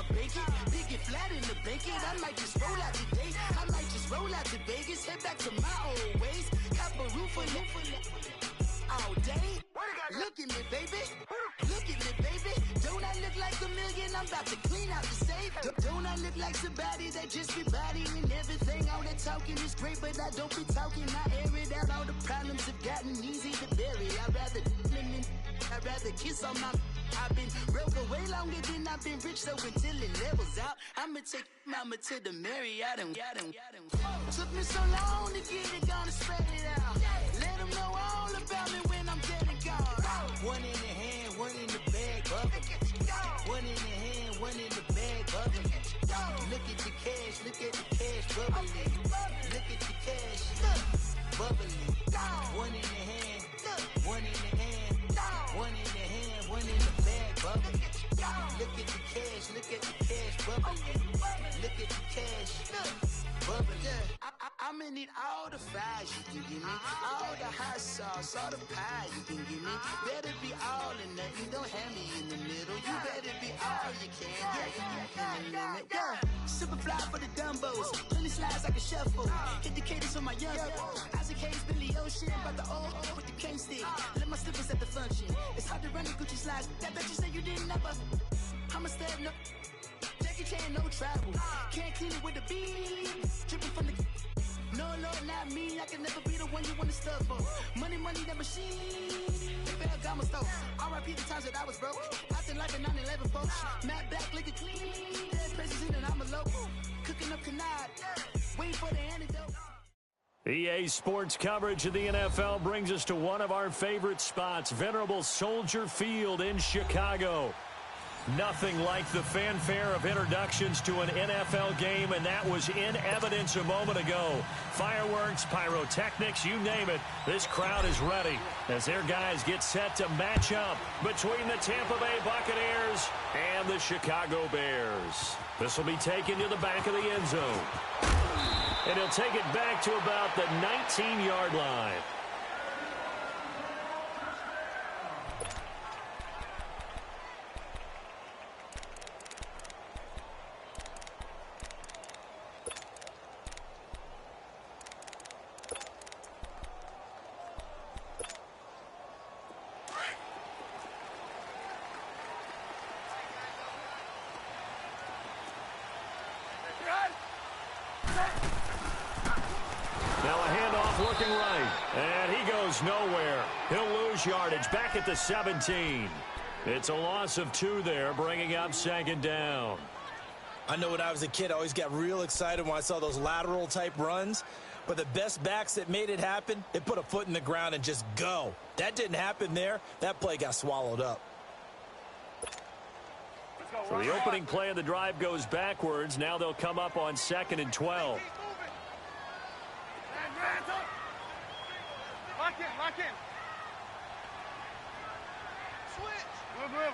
I'ma bake it. Big it flat in the blanket. I might just roll out today. I might just roll out to Vegas. Head back to my old ways. Cop a roof for all day. Look at me, baby. Look at me, baby. Don't I look like a million? I'm about to clean out the safe. Don't I look like somebody that just be bodying everything? All that talking is great, but I don't be talking. I air it out. All the problems have gotten easy to bury. I'd rather kiss on my. I've been broke away longer than I've been rich, so until it levels out, I'ma take mama to the Marriott and got him. Took me so long to get it, gonna spread it out. Let them know all about me when I'm dead and gone. One in the hand, one in the bag, bubbling. One in the hand, one in the bag, bubbling. Look at the cash, bubbling. Look at the cash, bubbling. One in the hand, one in the hand, one in the hand, one in the bag, bubbling. Look at the cash, bubbling. Look at the cash, bubbling. I'ma need all the fries you can give me, all the hot sauce, all the pie you can give me. Better be all or nothing, don't have me in the middle. You better be all you can. Yeah. Super fly for the Dumbos, plenty slides I can shuffle. Hit the cadence on my young. Isaac Hayes, Billy Ocean, about the old with the cane stick. Let my slippers at the function. It's hard to run the Gucci slides. That bet you say you didn't never. I'm a step no. Jackie Chan, no travel. Can't clean it with the beat. Dripping from the. No, Lord, not me. I can never be the one you want to stuff for. Money, that machine. They fell down my stove. R.I.P. the times that I was broke. Acting like a 9/11 folks. Matte black, liquor clean. Dead presents in and I'm a local. Cooking up canard. Waiting for the antidote. EA Sports coverage of the NFL brings us to one of our favorite spots, Venerable Soldier Field in Chicago. Nothing like the fanfare of introductions to an NFL game, and that was in evidence a moment ago. Fireworks, pyrotechnics, you name it. This crowd is ready as their guys get set to match up between the Tampa Bay Buccaneers and the Chicago Bears. This will be taken to the back of the end zone. And he'll take it back to about the 19-yard line. Looking right, and he goes nowhere. He'll lose yardage back at the 17. It's a loss of 2 there, bringing up second down. I know when I was a kid, I always got real excited when I saw those lateral-type runs. But the best backs that made it happen, they put a foot in the ground and just go. That didn't happen there. That play got swallowed up. So the opening play of the drive goes backwards. Now they'll come up on 2nd and 12. Lock in. Switch. Move.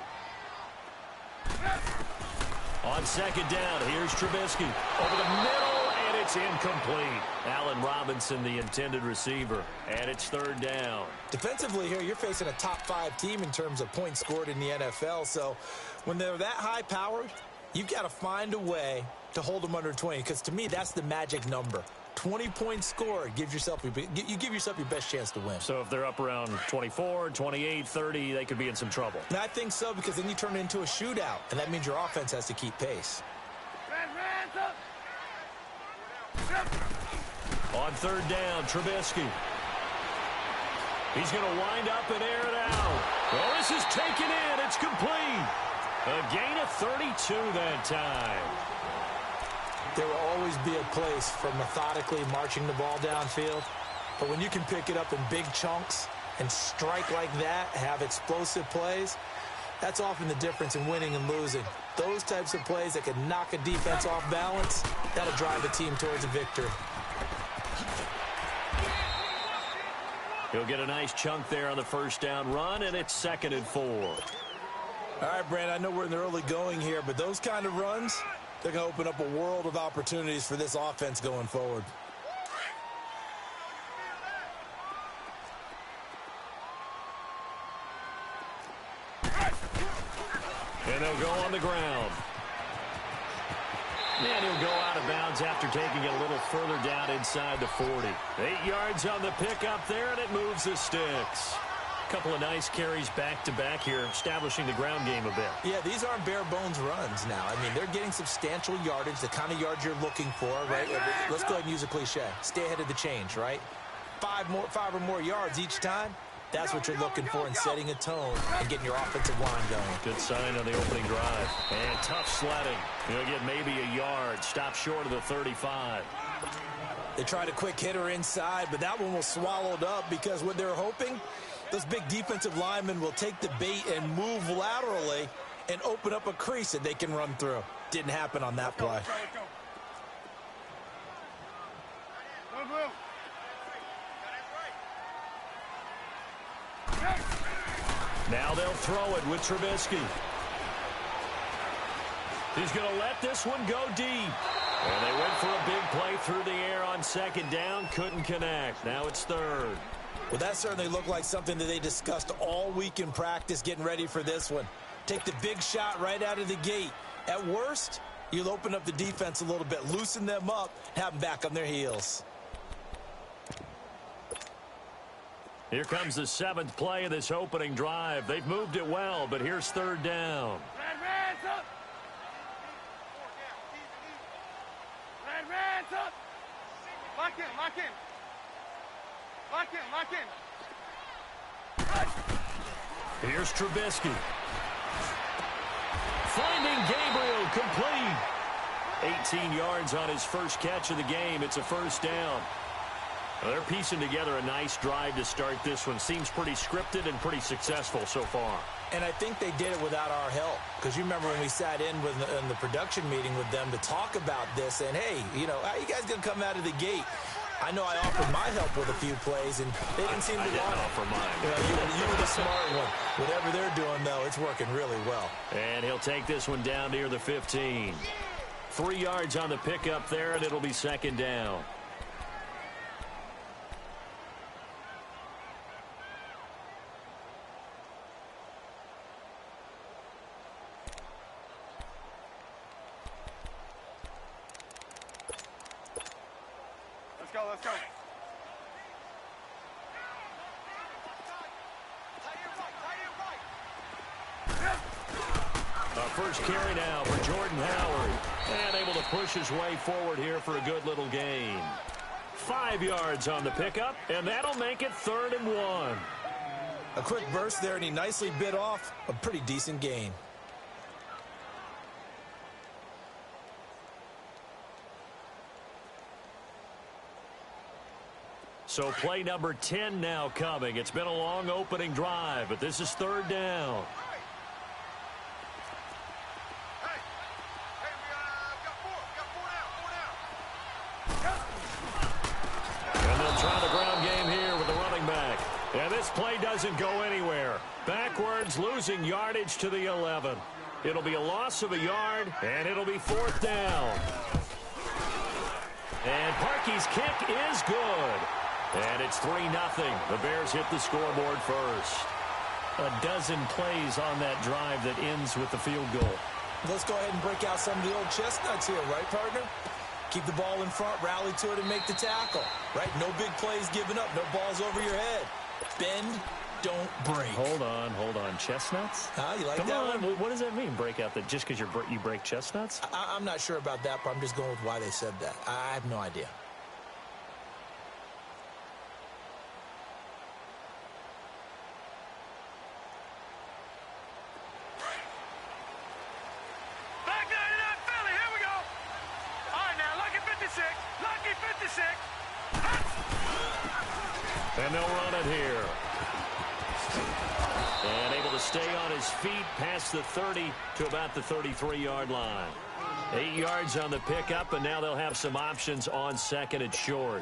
On second down, here's Trubisky. Over the middle, and it's incomplete. Allen Robinson, the intended receiver. And it's 3rd down. Defensively here, you're facing a top 5 team in terms of points scored in the NFL. So when they're that high-powered, you've got to find a way to hold them under 20. Because to me, that's the magic number. 20 points scored, you give yourself your best chance to win. So if they're up around 24, 28, 30, they could be in some trouble. And I think so, because then you turn it into a shootout, and that means your offense has to keep pace. On 3rd down, Trubisky. He's going to wind up and air it out. Well, this is taken in. It's complete. A gain of 32 that time. There will always be a place for methodically marching the ball downfield. But when you can pick it up in big chunks and strike like that, have explosive plays, that's often the difference in winning and losing. Those types of plays that can knock a defense off balance, that'll drive a team towards a victory. He'll get a nice chunk there on the 1st down run, and it's 2nd and 4. All right, Brandon, I know we're in the early going here, but those kind of runs, they're going to open up a world of opportunities for this offense going forward. And they'll go on the ground. yards after taking it a little further down inside the 40. 8 yards on the pickup there, and it moves the sticks. A couple of nice carries back-to-back here, establishing the ground game a bit. Yeah, these aren't bare-bones runs now. I mean, they're getting substantial yardage, the kind of yards you're looking for, right? Let's go ahead and use a cliche. Stay ahead of the change, right? 5 or more yards each time. That's what you're looking for in setting a tone and getting your offensive line going. Good sign on the opening drive. And tough sledding. He'll get maybe a yard. Stop short of the 35. They tried a quick hitter inside, but that one was swallowed up because what they're hoping, those big defensive linemen will take the bait and move laterally and open up a crease that they can run through. Didn't happen on that play. Now they'll throw it with Trubisky. He's going to let this one go deep. And they went for a big play through the air on second down. Couldn't connect. Now it's third. Well, that certainly looked like something that they discussed all week in practice getting ready for this one. Take the big shot right out of the gate. At worst, you'll open up the defense a little bit, loosen them up, have them back on their heels. Here comes the 7th play of this opening drive. They've moved it well, but here's third down. Red Reds up. Lock in, lock in. Lock in, lock in. Here's Trubisky. Finding Gabriel complete. 18 yards on his first catch of the game. It's a first down. Well, they're piecing together a nice drive to start this one. Seems pretty scripted and pretty successful so far. And I think they did it without our help. Because you remember when we sat in the production meeting with them to talk about this. And, hey, you know, how you guys going to come out of the gate? I know I offered my help with a few plays, and they didn't seem to want it. I didn't offer mine. You were the smart one. Whatever they're doing, though, it's working really well. And he'll take this one down near the 15. 3 yards on the pickup there, and it'll be second down. Let's go. First carry now for Jordan Howard. And able to push his way forward here for a good little gain. 5 yards on the pickup, and that'll make it 3rd and 1. A quick burst there, and he nicely bit off a pretty decent gain. So play number 10 now coming. It's been a long opening drive, but this is third down. Hey, we got four down. And they'll try the ground game here with the running back. And this play doesn't go anywhere. Backwards, losing yardage to the 11. It'll be a loss of a yard, and it'll be 4th down. And Parkey's kick is good. And it's 3-0. The Bears hit the scoreboard first. A dozen plays on that drive that ends with the field goal. Let's go ahead and break out some of the old chestnuts here, right, partner? Keep the ball in front, rally to it, and make the tackle, right? No big plays given up, no balls over your head. Bend, don't break. Hold on. Chestnuts? You like Come that on. one? What does that mean, break out that just because you break chestnuts? I'm not sure about that, but I'm just going with why they said that. I have no idea. And they'll run it here. And able to stay on his feet past the 30 to about the 33-yard line. 8 yards on the pickup, and now they'll have some options on 2nd and short.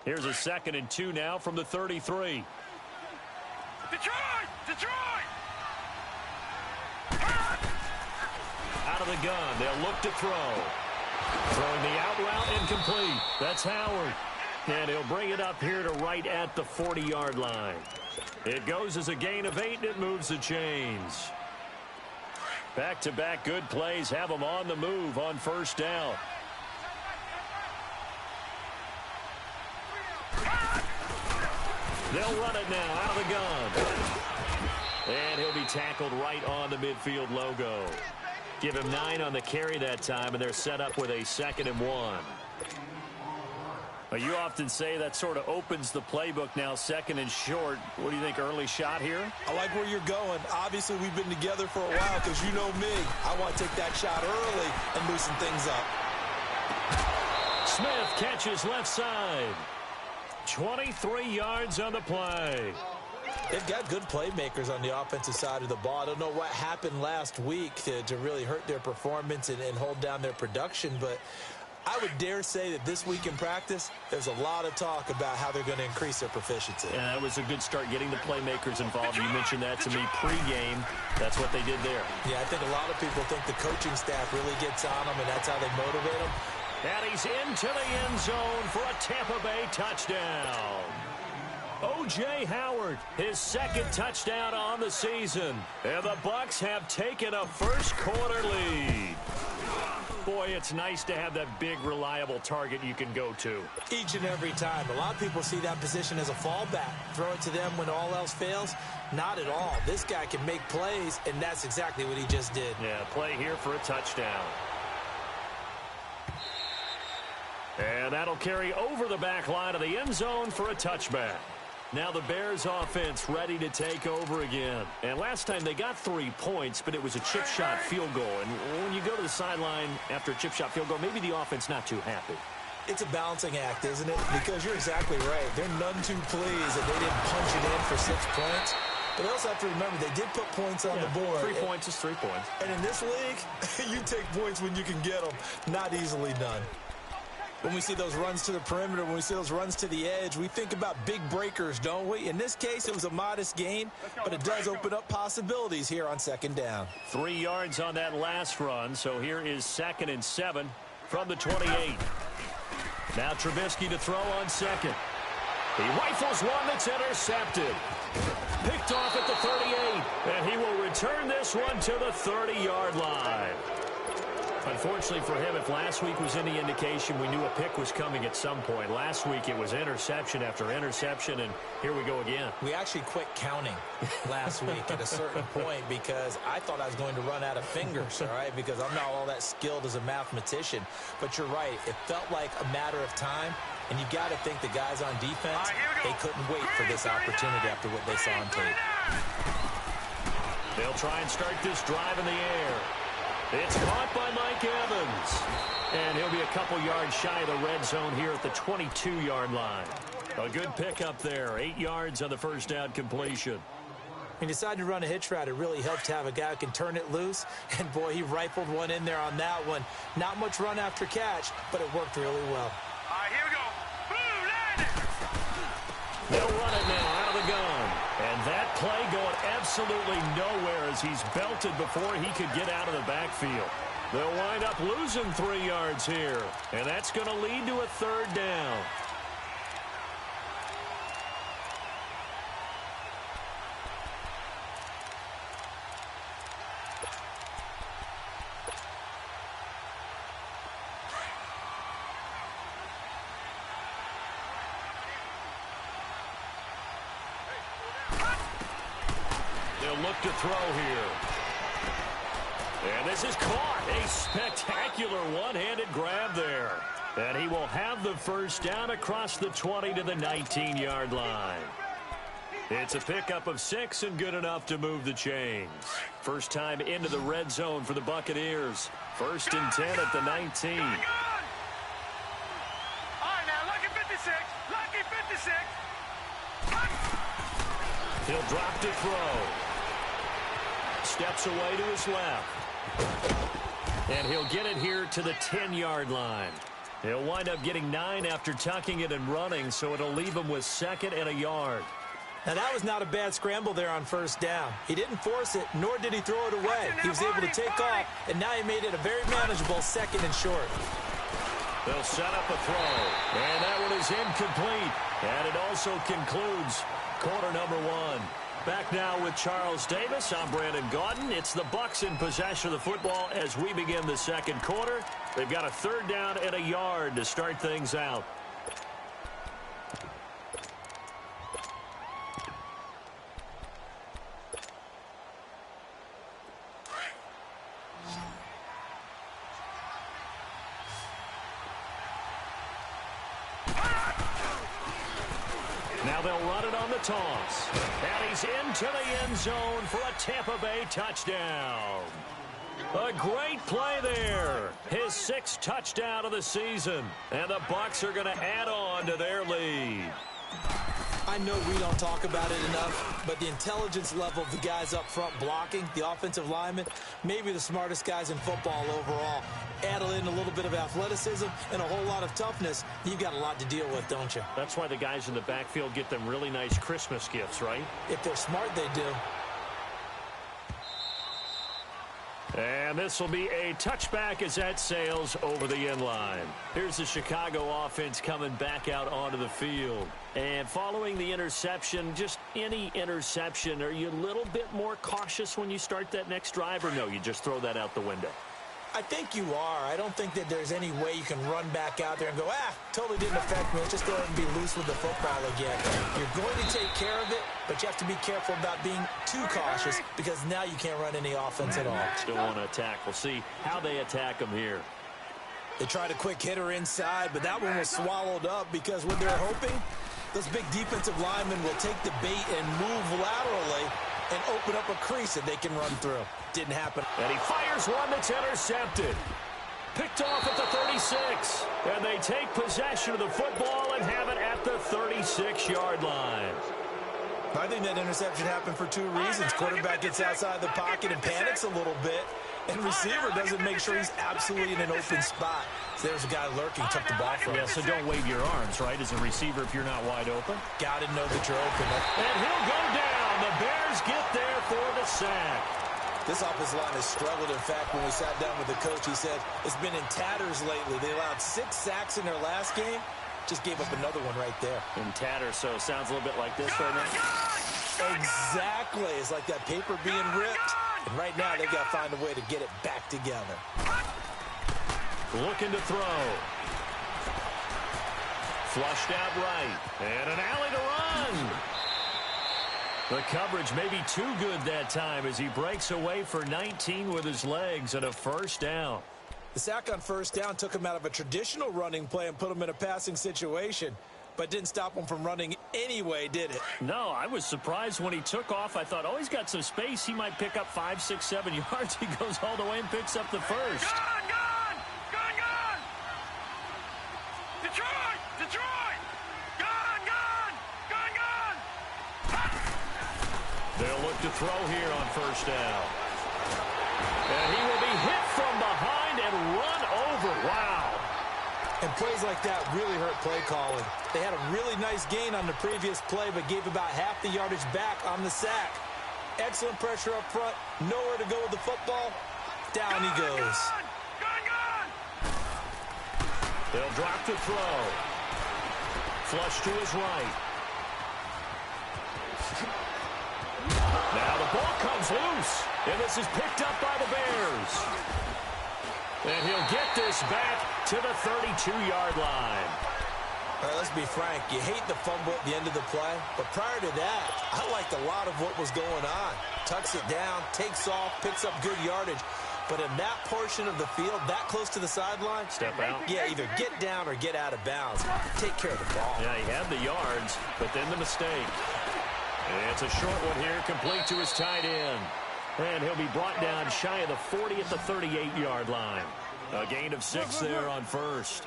Here's a 2nd and 2 now from the 33. Detroit! Out of the gun, they'll look to throw. Throwing the out route incomplete. That's Howard. And he'll bring it up here to right at the 40-yard line. It goes as a gain of 8, and it moves the chains. Back-to-back good plays have them on the move on first down. They'll run it now out of the gun. And he'll be tackled right on the midfield logo. Give him 9 on the carry that time, and they're set up with a 2nd and 1. You often say that sort of opens the playbook now, 2nd and short. What do you think, early shot here? I like where you're going. Obviously, we've been together for a while because you know me. I want to take that shot early and loosen things up. Smith catches left side. 23 yards on the play. They've got good playmakers on the offensive side of the ball. I don't know what happened last week to really hurt their performance and hold down their production, but I would dare say that this week in practice, there's a lot of talk about how they're going to increase their proficiency. Yeah, that was a good start, getting the playmakers involved. You mentioned that to me pregame. That's what they did there. Yeah, I think a lot of people think the coaching staff really gets on them, and that's how they motivate them. And he's into the end zone for a Tampa Bay touchdown. O.J. Howard, his 2nd touchdown on the season. And the Bucs have taken a first-quarter lead. Boy, it's nice to have that big, reliable target you can go to. Each and every time. A lot of people see that position as a fallback. Throw it to them when all else fails. Not at all. This guy can make plays, and that's exactly what he just did. Yeah, play here for a touchdown. And that'll carry over the back line of the end zone for a touchback. Now the Bears offense ready to take over again. And last time they got 3 points, but it was a chip shot field goal. And when you go to the sideline after a chip shot field goal, maybe the offense not too happy. It's a balancing act, isn't it? Because you're exactly right. They're none too pleased that they didn't punch it in for 6 points. But they also have to remember they did put points on the board. 3 points is 3 points. And in this league, you take points when you can get them. Not easily done. When we see those runs to the perimeter, when we see those runs to the edge, we think about big breakers, don't we? In this case, it was a modest gain, but it does open up possibilities here on 2nd down. 3 yards on that last run, so here is 2nd and 7 from the 28. Now Trubisky to throw on 2nd. He rifles one that's intercepted. Picked off at the 38, and he will return this one to the 30-yard line. Unfortunately for him, if last week was any indication, we knew a pick was coming at some point. Last week it was interception after interception, and here we go again. We actually quit counting last week at a certain point because I thought I was going to run out of fingers, all right, because I'm not all that skilled as a mathematician. But you're right. It felt like a matter of time, and you got to think the guys on defense, they couldn't wait for this opportunity after what they saw on tape. They'll try and start this drive in the air. It's caught by Mike Evans. And he'll be a couple yards shy of the red zone here at the 22-yard line. A good pickup there. 8 yards on the first down completion. He decided to run a hitch route. It really helped to have a guy who can turn it loose. And, boy, he rifled one in there on that one. Not much run after catch, but it worked really well. All right, here we go. Boom, landed. They'll run it now out of the gun. And that play going absolutely nowhere as he's belted before he could get out of the backfield. They'll wind up losing 3 yards here. And that's going to lead to a 3rd down. Look to throw here. And this is caught. A spectacular one-handed grab there. And he will have the first down across the 20 to the 19-yard line. It's a pickup of 6 and good enough to move the chains. First time into the red zone for the Buccaneers. 1st and 10 at the 19. All right, now, lucky 56. Lucky 56. He'll drop to throw. Steps away to his left. And he'll get it here to the 10-yard line. He'll wind up getting 9 after tucking it and running, so it'll leave him with 2nd and a yard. Now, that was not a bad scramble there on 1st down. He didn't force it, nor did he throw it away. He was able to take off, and now he made it a very manageable 2nd and short. They'll set up a throw. And that one is incomplete. And it also concludes quarter number one. Back now with Charles Davis. I'm Brandon Gaudin. It's the Bucs in possession of the football as we begin the second quarter. They've got a third down and a yard to start things out. Now they'll run it on the toss. And he's into the end zone for a Tampa Bay touchdown. A great play there. His sixth touchdown of the season. And the Bucs are going to add on to their lead. I know we don't talk about it enough, but the intelligence level of the guys up front blocking, the offensive linemen, maybe the smartest guys in football overall. Add in a little bit of athleticism and a whole lot of toughness, you've got a lot to deal with, don't you? That's why the guys in the backfield get them really nice Christmas gifts, right? If they're smart, they do. And this will be a touchback as that sails over the end line. Here's the Chicago offense coming back out onto the field. And following the interception, just any interception, are you a little bit more cautious when you start that next drive, or no, you just throw that out the window? I think you are. I don't think that there's any way you can run back out there and go, totally didn't affect me. Let's just go ahead and be loose with the football again. You're going to take care of it, but you have to be careful about being too cautious because now you can't run any offense at all. Still want to attack. We'll see how they attack them here. They tried a quick hitter inside, but that one was swallowed up because when they're hoping, those big defensive linemen will take the bait and move laterally and open up a crease that they can run through. Didn't happen. And he fires one that's intercepted. Picked off at the 36. And they take possession of the football and have it at the 36-yard line. I think that interception happened for two reasons. Quarterback gets outside the pocket and panics a little bit. And receiver doesn't make sure he's absolutely in an open spot. So there's a guy lurking, took the ball from him. Yeah, so don't wave your arms, right, as a receiver if you're not wide open. Got to know that you're open. And he'll go down. The Bears get there for the sack. This offensive line has struggled. In fact, when we sat down with the coach, he said it's been in tatters lately. They allowed 6 sacks in their last game. Just gave up another one right there. In tatters, so sounds a little bit like this right now. Exactly. It's like that paper being ripped. And right now, they've got to find a way to get it back together. Looking to throw. Flushed out right. And an alley to run. The coverage may be too good that time as he breaks away for 19 with his legs and a first down. The sack on first down took him out of a traditional running play and put him in a passing situation, but didn't stop him from running anyway, did it? No, I was surprised when he took off. I thought, he's got some space. He might pick up 5, 6, 7 yards. He goes all the way and picks up the first. Gone! Detroit! They'll look to throw here on first down. And he will be hit from behind and run over. Wow. And plays like that really hurt play calling. They had a really nice gain on the previous play, but gave about half the yardage back on the sack. Excellent pressure up front. Nowhere to go with the football. Down he goes. Gone! They'll drop the throw. Flush to his right. Now the ball comes loose, and this is picked up by the Bears. And he'll get this back to the 32-yard line. All right, let's be frank. You hate the fumble at the end of the play, but prior to that, I liked a lot of what was going on. Tucks it down, takes off, picks up good yardage. But in that portion of the field, that close to the sideline, step out. Yeah, either get down or get out of bounds. Take care of the ball. Yeah, he had the yards, but then the mistake. And it's a short one here, complete to his tight end. And he'll be brought down shy of the 40 at the 38-yard line. A gain of 6 there on first.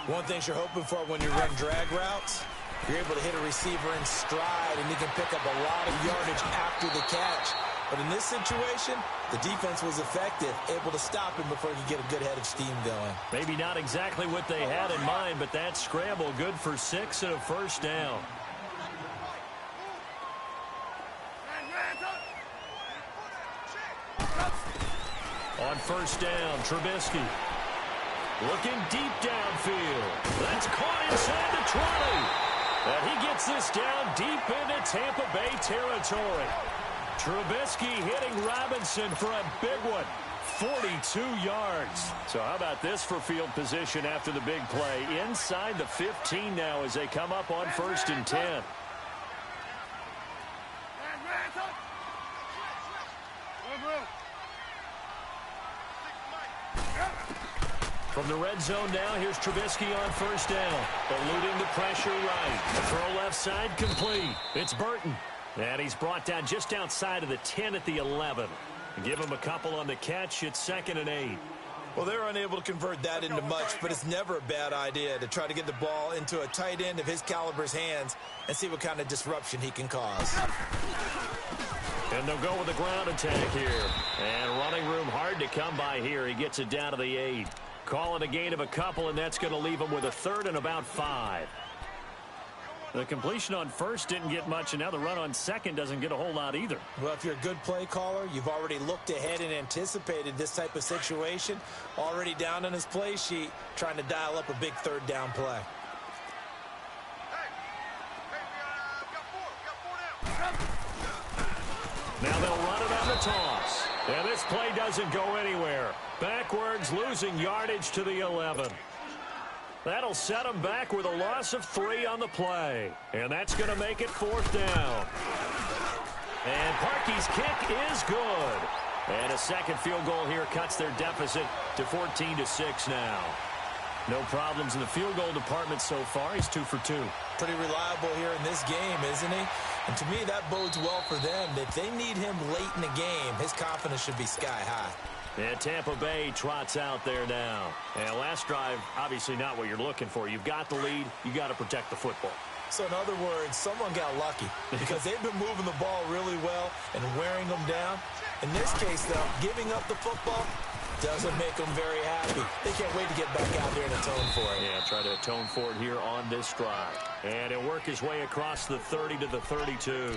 One thing you're hoping for when you run drag routes, you're able to hit a receiver in stride, and you can pick up a lot of yardage after the catch. But in this situation, the defense was effective, able to stop him before he could get a good head of steam going. Maybe not exactly what they had in mind, but that scramble good for 6 and a first down. On first down, Trubisky. Looking deep downfield. That's caught inside the 20. And he gets this down deep into Tampa Bay territory. Trubisky hitting Robinson for a big one. 42 yards. So how about this for field position after the big play? Inside the 15 now as they come up on 1st and 10. From the red zone now, here's Trubisky on 1st down. Eluding the pressure right. The throw left side complete. It's Burton. And he's brought down just outside of the 10 at the 11. Give him a couple on the catch. It's 2nd and 8. Well, they're unable to convert that into much, but it's never a bad idea to try to get the ball into a tight end of his caliber's hands and see what kind of disruption he can cause. And they'll go with the ground attack here. And running room hard to come by here. He gets it down to the 8. Call it a gain of a couple, and that's going to leave him with a 3rd and about 5. The completion on 1st didn't get much, and now the run on 2nd doesn't get a whole lot either. Well, if you're a good play caller, you've already looked ahead and anticipated this type of situation. Already down on his play sheet, trying to dial up a big 3rd down play. Now they'll run it on the toss. And this play doesn't go anywhere. Backwards, losing yardage to the 11. That'll set him back with a loss of 3 on the play. And that's going to make it 4th down. And Parkey's kick is good. And a 2nd field goal here cuts their deficit to 14-6 now. No problems in the field goal department so far. He's 2 for 2. Pretty reliable here in this game, isn't he? And to me, that bodes well for them. If they need him late in the game, his confidence should be sky high. And Tampa Bay trots out there now. And last drive, obviously not what you're looking for. You've got the lead. You got to protect the football. So in other words, someone got lucky because they've been moving the ball really well and wearing them down. In this case, though, giving up the football doesn't make them very happy. They can't wait to get back out there and atone for it. Yeah, try to atone for it here on this drive. And he'll work his way across the 30 to the 32.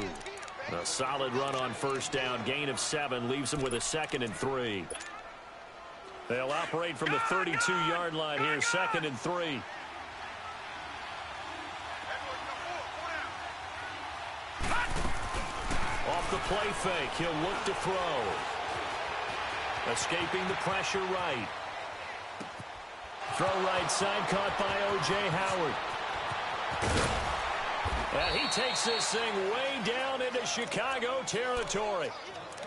A solid run on 1st down. Gain of 7 leaves him with a 2nd and 3. They'll operate from the 32-yard line here, 2nd and 3. Off the play fake, he'll look to throw. Escaping the pressure right. Throw right side, caught by O.J. Howard. And he takes this thing way down into Chicago territory.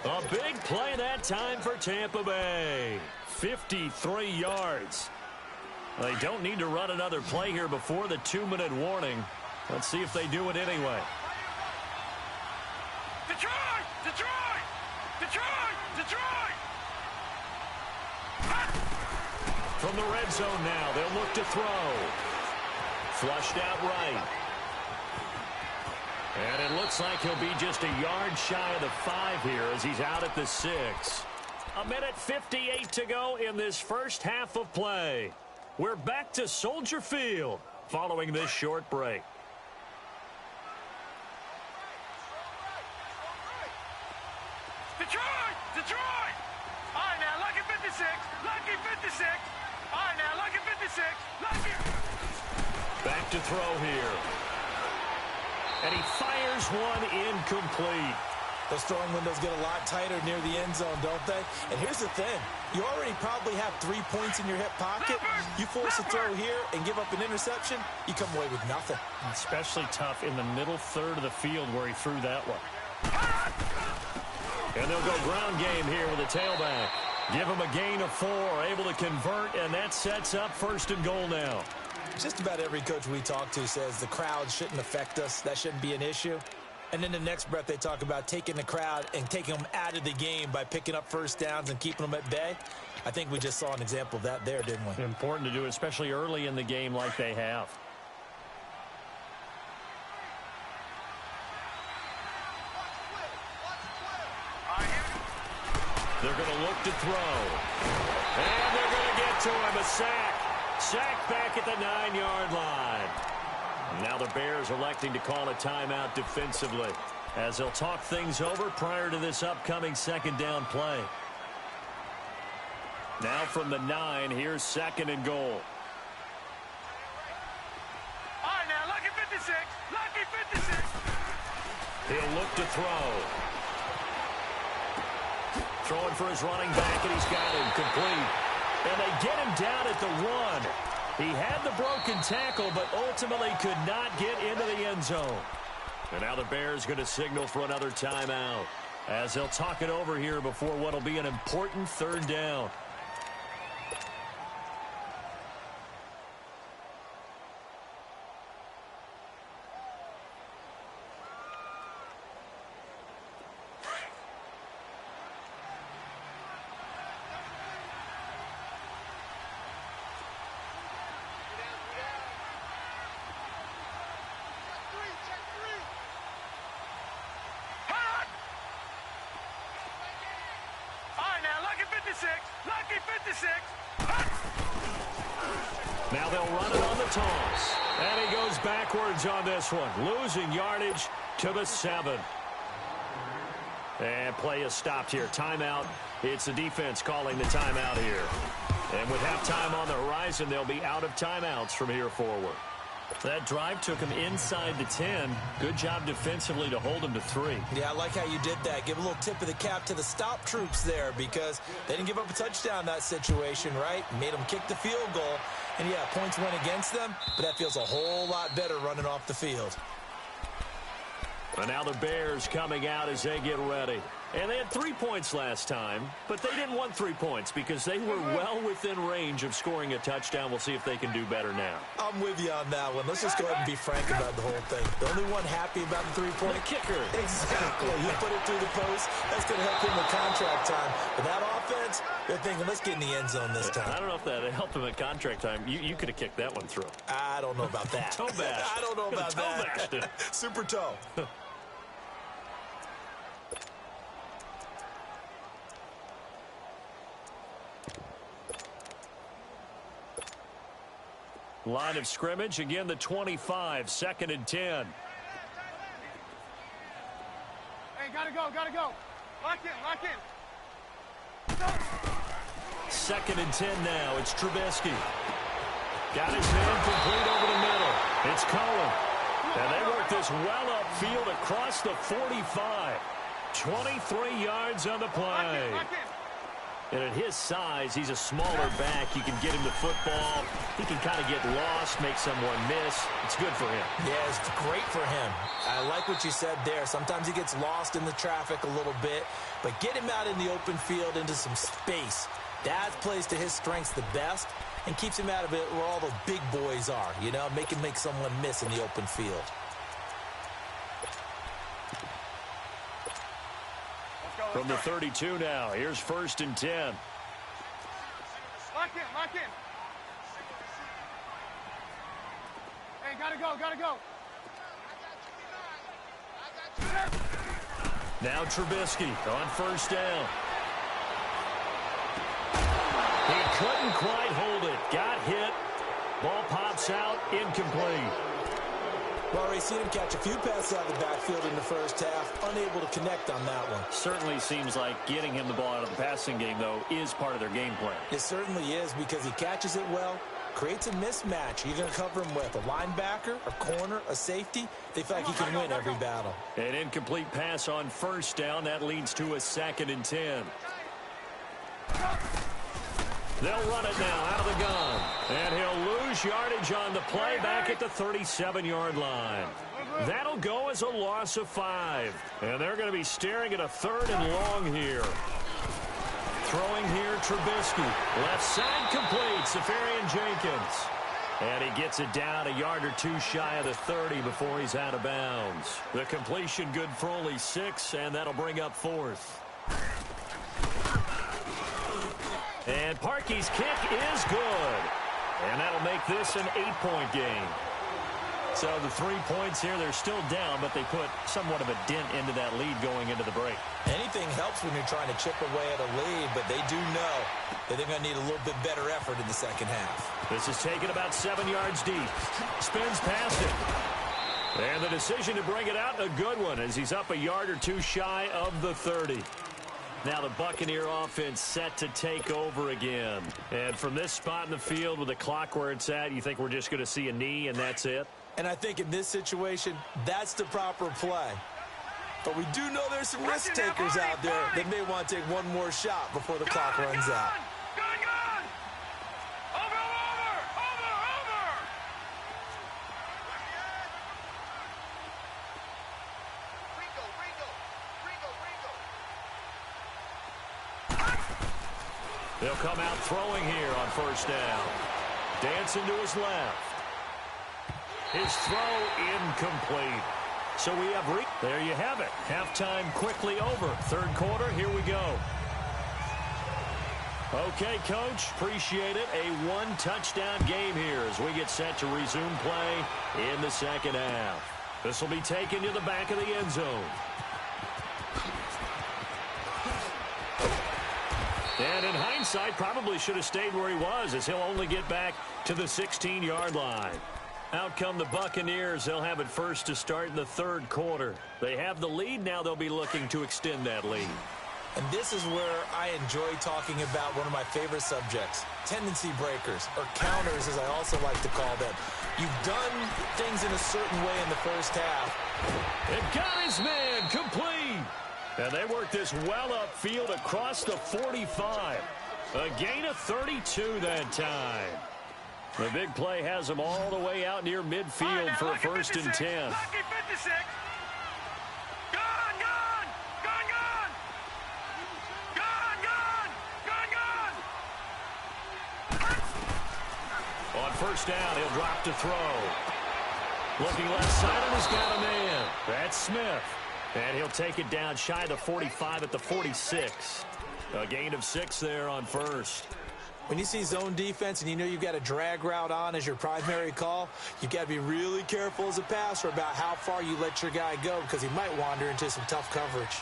A big play that time for Tampa Bay. 53 yards. They don't need to run another play here before the 2-minute warning. Let's see if they do it anyway. Detroit! Detroit! Detroit! Detroit! From the red zone now, they'll look to throw. Flushed out right. And it looks like he'll be just a yard shy of the 5 here as he's out at the 6. 1:58 to go in this first half of play. We're back to Soldier Field following this short break. Detroit! Detroit! All right, now, lucky 56. Lucky 56. All right, now, lucky 56. Lucky. Back to throw here. And he fires one incomplete. Those throwing windows get a lot tighter near the end zone, don't they? And here's the thing. You already probably have 3 points in your hip pocket. You force a throw here and give up an interception, you come away with nothing. Especially tough in the middle third of the field where he threw that one. And they'll go ground game here with a tailback. Give him a gain of 4, able to convert, and that sets up 1st and goal now. Just about every coach we talk to says the crowd shouldn't affect us. That shouldn't be an issue. And in the next breath, they talk about taking the crowd and taking them out of the game by picking up 1st downs and keeping them at bay. I think we just saw an example of that there, didn't we? Important to do, especially early in the game like they have. They're going to look to throw. And they're going to get to him. A sack. Sack back at the 9-yard line. Now the Bears electing to call a timeout defensively as they'll talk things over prior to this upcoming 2nd down play. Now from the 9, here's 2nd and goal. All right, now, lucky 56. Lucky 56. He'll look to throw. Throwing for his running back, and he's got him complete. And they get him down at the 1. He had the broken tackle, but ultimately could not get into the end zone. And now the Bears going to signal for another timeout, as they'll talk it over here before what will be an important 3rd down. Lucky 56. Now they'll run it on the toss. And he goes backwards on this one, losing yardage to the 7. And play is stopped here. Timeout. It's the defense calling the timeout here. And with halftime on the horizon, they'll be out of timeouts from here forward. That drive took him inside the 10. Good job defensively to hold him to 3. Yeah, I like how you did that. Give a little tip of the cap to the stop troops there, because they didn't give up a touchdown in that situation, right? Made them kick the field goal. And, yeah, points went against them, but that feels a whole lot better running off the field. And now the Bears coming out as they get ready. And they had 3 points last time, but they didn't want 3 points because they were well within range of scoring a touchdown. We'll see if they can do better now. I'm with you on that one. Let's just go ahead and be frank about the whole thing. The only one happy about the 3-point kicker. Exactly. You put it through the post. That's going to help him with contract time. But that offense, they're thinking, let's get in the end zone this time. I don't know if that helped him at contract time. You could have kicked that one through. I don't know about that. Toe bash. I don't know about that. Super toe. Line of scrimmage, again the 25, 2nd and 10. Hey, gotta go. Lock in. 2nd and 10 now. It's Trubisky. Got his man complete over the middle. It's Cohen. And they work this well upfield across the 45. 23 yards on the play. Lock in. And at his size, he's a smaller back. You can get him the football. He can kind of get lost, make someone miss. It's good for him. Yeah, it's great for him. I like what you said there. Sometimes he gets lost in the traffic a little bit, but get him out in the open field into some space. That plays to his strengths the best and keeps him out of it where all the big boys are, you know, make someone miss in the open field. From the 32 now, here's 1st and 10. Lock in. Hey, gotta go. Now Trubisky on 1st down. He couldn't quite hold it. Got hit. Ball pops out, incomplete. Well, we've seen him catch a few passes out of the backfield in the first half, unable to connect on that one. Certainly seems like getting him the ball out of the passing game, though, is part of their game plan. It certainly is, because he catches it well, creates a mismatch. You're going to cover him with a linebacker, a corner, a safety. They feel like he can win every battle. An incomplete pass on 1st down. That leads to a 2nd and 10. They'll run it now out of the gun. And he'll lose yardage on the play back at the 37-yard line. That'll go as a loss of 5. And they're going to be staring at a 3rd and long here. Throwing here, Trubisky. Left side complete, Safarian-Jenkins. And he gets it down a yard or 2 shy of the 30 before he's out of bounds. The completion good for only 6, and that'll bring up 4th. And Parkey's kick is good. And that'll make this an 8-point game. So the 3 points here, they're still down, but they put somewhat of a dent into that lead going into the break. Anything helps when you're trying to chip away at a lead, but they do know that they're going to need a little bit better effort in the second half. This is taken about 7 yards deep. Spins past it. And the decision to bring it out, a good one, as he's up a yard or 2 shy of the 30. Now the Buccaneer offense set to take over again. And from this spot in the field with the clock where it's at, you think we're just going to see a knee and that's it? And I think in this situation, that's the proper play. But we do know there's some risk takers out there that may want to take one more shot before the clock runs out. They'll come out throwing here on first down. Dancing to his left. His throw incomplete. So we have there you have it. Halftime quickly over. Third quarter, here we go. Okay, Coach, appreciate it. A one-touchdown game here as we get set to resume play in the second half. This will be taken to the back of the end zone. And in hindsight, probably should have stayed where he was as he'll only get back to the 16-yard line. Out come the Buccaneers. They'll have it first to start in the third quarter. They have the lead. Now they'll be looking to extend that lead. And this is where I enjoy talking about one of my favorite subjects, tendency breakers, or counters as I also like to call them. You've done things in a certain way in the first half. It got his man complete. And they work this well upfield across the 45. A gain of 32 that time. The big play has them all the way out near midfield for a first and 10. Lucky 56. Gone, gone, gone, gone. Gone, gone, gone, gone. On first down, he'll drop to throw. Looking left side, and he's got a man. That's Smith. And he'll take it down shy of the 45 at the 46. A gain of 6 there on first. When you see zone defense and you know you've got a drag route on as your primary call, you've got to be really careful as a passer about how far you let your guy go because he might wander into some tough coverage.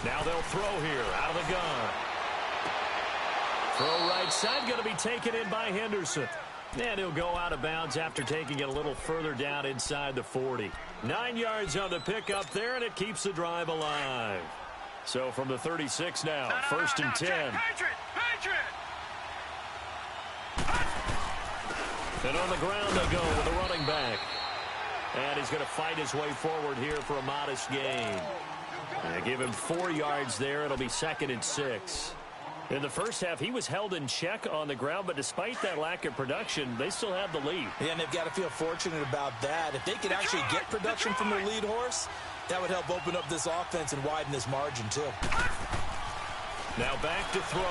Now they'll throw here out of the gun. Throw right side, going to be taken in by Henderson. And he'll go out of bounds after taking it a little further down inside the 40. 9 yards on the pickup there, and it keeps the drive alive. So from the 36 now, first and 10. Patriot. And on the ground they'll go with the running back. And he's going to fight his way forward here for a modest gain. And give him 4 yards there. It'll be second and 6. In the first half, he was held in check on the ground, but despite that lack of production, they still have the lead. Yeah, and they've got to feel fortunate about that. If they could actually get production from their lead horse, that would help open up this offense and widen this margin, too. Now back to throw.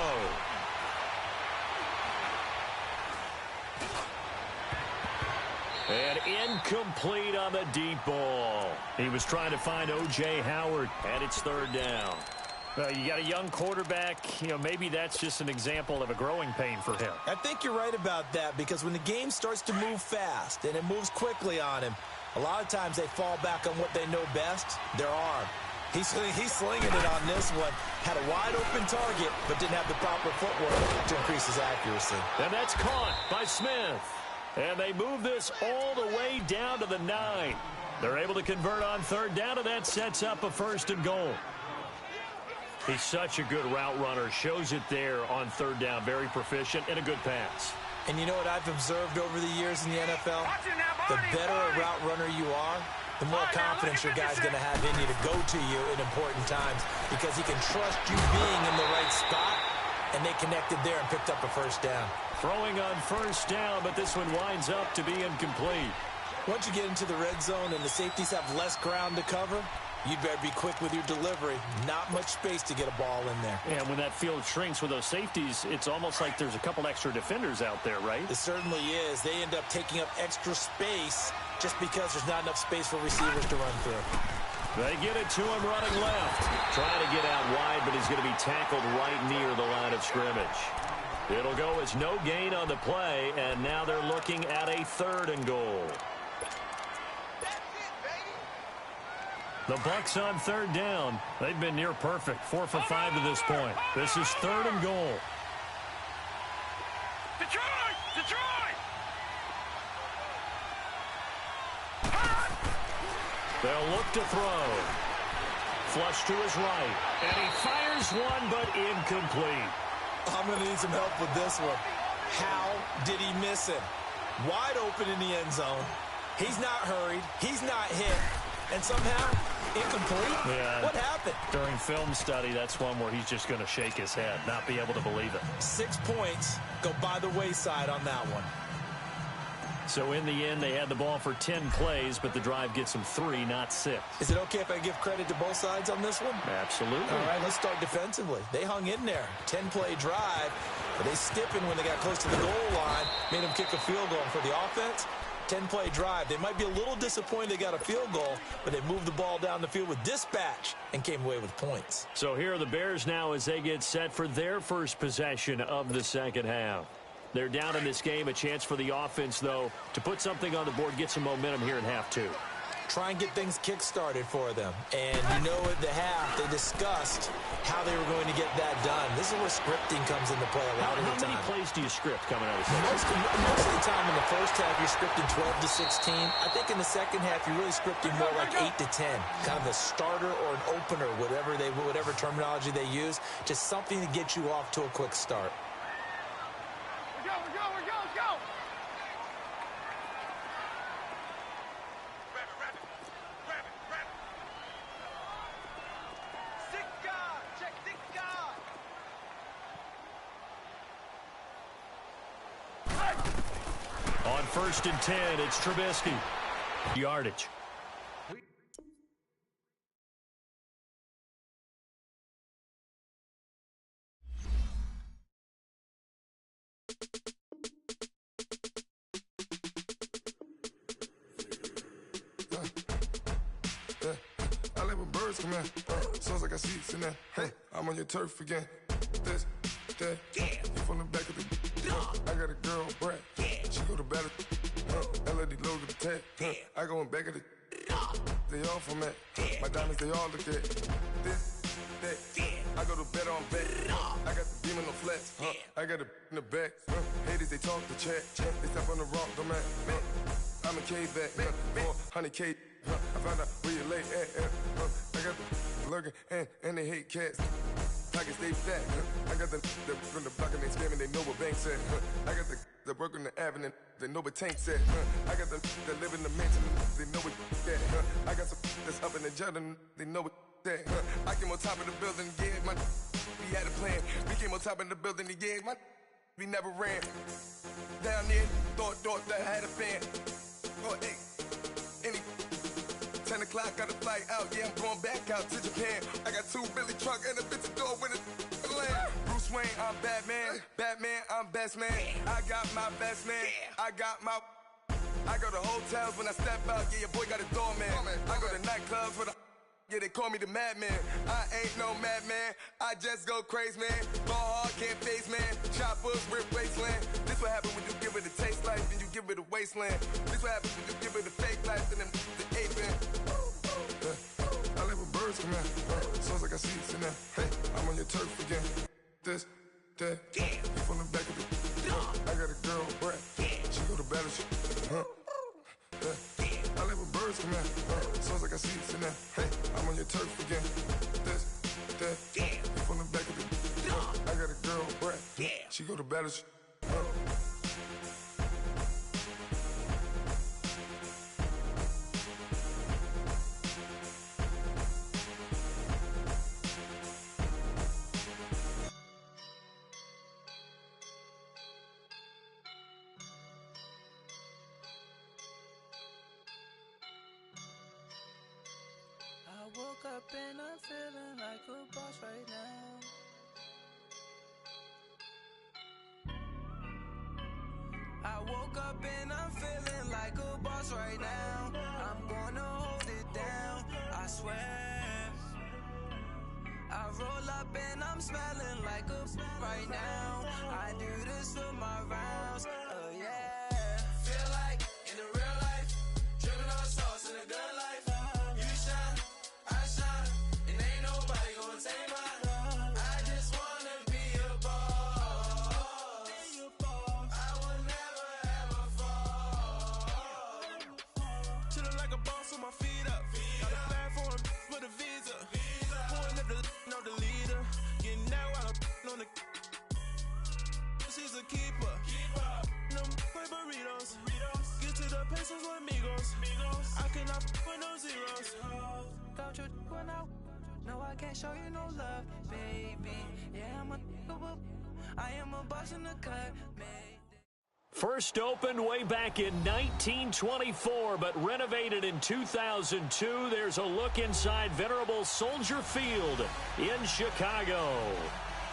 And incomplete on the deep ball. He was trying to find O.J. Howard, and it's third down. You got a young quarterback, maybe that's just an example of a growing pain for him. I think you're right about that because when the game starts to move fast and it moves quickly on him, a lot of times they fall back on what they know best, their arm. He's slinging it on this one. Had a wide open target, but didn't have the proper footwork to increase his accuracy. And that's caught by Smith. And they move this all the way down to the 9. They're able to convert on third down, and that sets up a first and goal. He's such a good route runner. Shows it there on third down. Very proficient and a good pass. And you know what I've observed over the years in the NFL? The better a route runner you are, the more confidence your guy's going to have in you to go to you in important times because he can trust you being in the right spot, and they connected there and picked up a first down. Throwing on first down, but this one winds up to be incomplete. Once you get into the red zone and the safeties have less ground to cover, you'd better be quick with your delivery. Not much space to get a ball in there. And when that field shrinks with those safeties, it's almost like there's a couple extra defenders out there, right? It certainly is. They end up taking up extra space just because there's not enough space for receivers to run through. They get it to him running left. Trying to get out wide, but he's going to be tackled right near the line of scrimmage. It'll go as no gain on the play, and now they're looking at a third and goal. The Bucs on third down. They've been near perfect. 4 for 5 to this point. This is third and goal. Detroit! They'll look to throw. Flush to his right. And he fires one, but incomplete. I'm going to need some help with this one. How did he miss him? Wide open in the end zone. He's not hurried. He's not hit. And somehow, incomplete? Yeah. What happened? During film study, that's one where he's just going to shake his head, not be able to believe it. 6 points go by the wayside on that one. So in the end, they had the ball for 10 plays, but the drive gets them 3, not 6. Is it okay if I give credit to both sides on this one? Absolutely. All right, let's start defensively. They hung in there. 10-play drive, but they skipping when they got close to the goal line, made them kick a field goal. For the offense, 10-play drive. They might be a little disappointed they got a field goal, but they moved the ball down the field with dispatch and came away with points. So here are the Bears now as they get set for their first possession of the second half. They're down in this game. A chance for the offense, though, to put something on the board, get some momentum here in half 2. Try and get things kick-started for them. And you know at the half, they discussed how they were going to get that done. This is where scripting comes into play a lot of the time. How many plays do you script coming out of this? Most of the time in the first half, you're scripting 12 to 16. I think in the second half, you're really scripting more like 8 to 10. Kind of a starter or an opener, whatever terminology they use. Just something to get you off to a quick start. On 1st and 10, it's Trubisky. Yardage. I let my birds come in. Sounds like I seats in there. Hey, I'm on your turf again. This, that, you from the back of the. I got a girl, Brad. She go to battle. LED logo the tag. I go in back of the. They all from that. My diamonds, they all look at. This, that. I go to bed on bed. I got the beam in the flats. I got it in the back. Haters, they talk the chat. They step on the rock, don't man. I'm a K-back. 400K. I found out where you lay at. I got the lurking and they hate cats. Pockets stay fat. I got the from the block and they scamming, they know what banks at. I got the work on the avenue, they know what tanks at. I got the that live in the mansion, they know what that. I got some that's up in the Jordan, they know what that. I came on top of the building, yeah, my we had a plan. We came on top of the building, yeah, my we never ran. Down there, thought that I had a fan. Oh, hey, any 10 o'clock, got a flight out, yeah, I'm going back out to Japan. I got 2 Billy truck and a bitch door with a land. Bruce Wayne, I'm Batman. Batman, I'm best man. I got my best man. I go to hotels when I step out, yeah, your boy got a doorman. I go to nightclubs with a yeah, they call me the madman. I ain't no madman. I just go crazy, man. Ball hard, can't face, man. Choppers, rip wasteland. This what happens when you give it a taste life and you give it a wasteland. This what happens when you give it a fake life and then the ape in. I let my birds come in. Sounds like I seats in there. Hey, I'm on your turf again. This, that, you from the back of the. I got a girl, Brad. She go to battle, I let my birds come in. Sounds like I seats in there. Hey, I'm on your turf again. This, that, you from the back of the. I got a girl, Brad. She go to battle, I woke up and I'm feeling like a boss right now. I woke up and I'm feeling like a boss right now. I'm gonna hold it down, I swear. I roll up and I'm smelling like a right now. I do this for my rounds, oh yeah. Feel like in the real life, dripping on sauce in a good life. You shine, I shine, and ain't nobody gonna take mine. I just wanna be a boss. I will never ever fall. Chillin' like a boss with my feet up. Got a platform with a visa. a keeper. No burritos. Get to the pesos with amigos. I cannot with no zeros. Don't you run out? No, I can't show you no love, baby. Yeah, I am a boss in the cut, baby. First opened way back in 1924, but renovated in 2002. There's a look inside venerable Soldier Field in Chicago.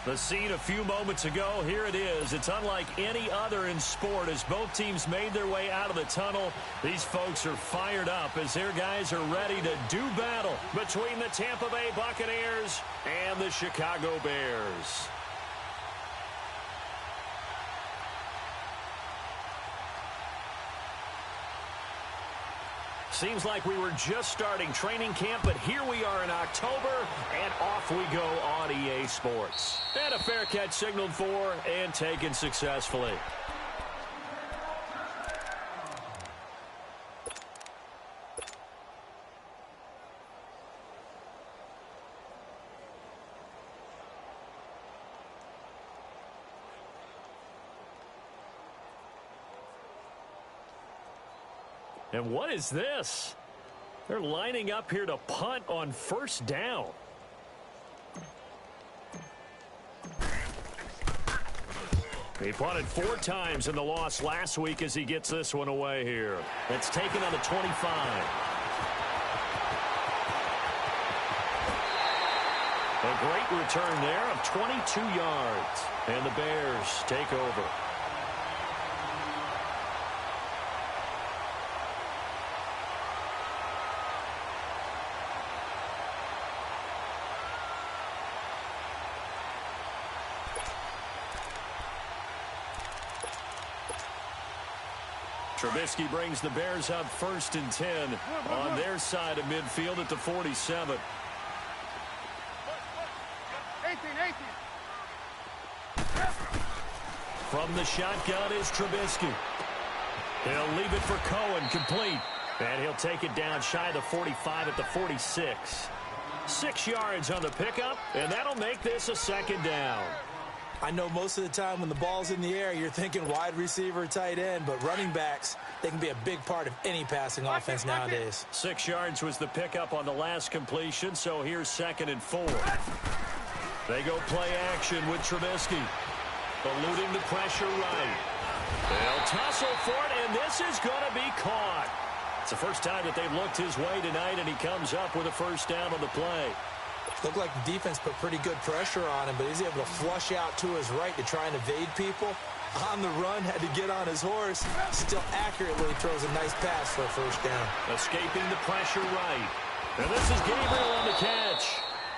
The scene a few moments ago, here it is. It's unlike any other in sport as both teams made their way out of the tunnel. These folks are fired up as their guys are ready to do battle between the Tampa Bay Buccaneers and the Chicago Bears. Seems like we were just starting training camp, but here we are in October, and off we go on EA Sports. And a fair catch signaled for and taken successfully. And what is this? They're lining up here to punt on first down. He punted 4 times in the loss last week as he gets this one away here. It's taken on the 25. A great return there of 22 yards. And the Bears take over. Trubisky brings the Bears up 1st and 10 on their side of midfield at the 47. 18. From the shotgun is Trubisky. He'll leave it for Cohen, complete. And he'll take it down shy of the 45 at the 46. 6 yards on the pickup, and that'll make this a 2nd down. I know most of the time when the ball's in the air, you're thinking wide receiver, tight end, but running backs, they can be a big part of any passing offense nowadays. 6 yards was the pickup on the last completion, so here's 2nd and 4. They go play action with Trubisky. Eluding the pressure right. They'll tussle for it, and this is going to be caught. It's the first time that they've looked his way tonight, and he comes up with a 1st down on the play. Looked like the defense put pretty good pressure on him, but he's able to flush out to his right to try and evade people. On the run, had to get on his horse. Still accurately throws a nice pass for a 1st down. Escaping the pressure right. And this is Gabriel on the catch.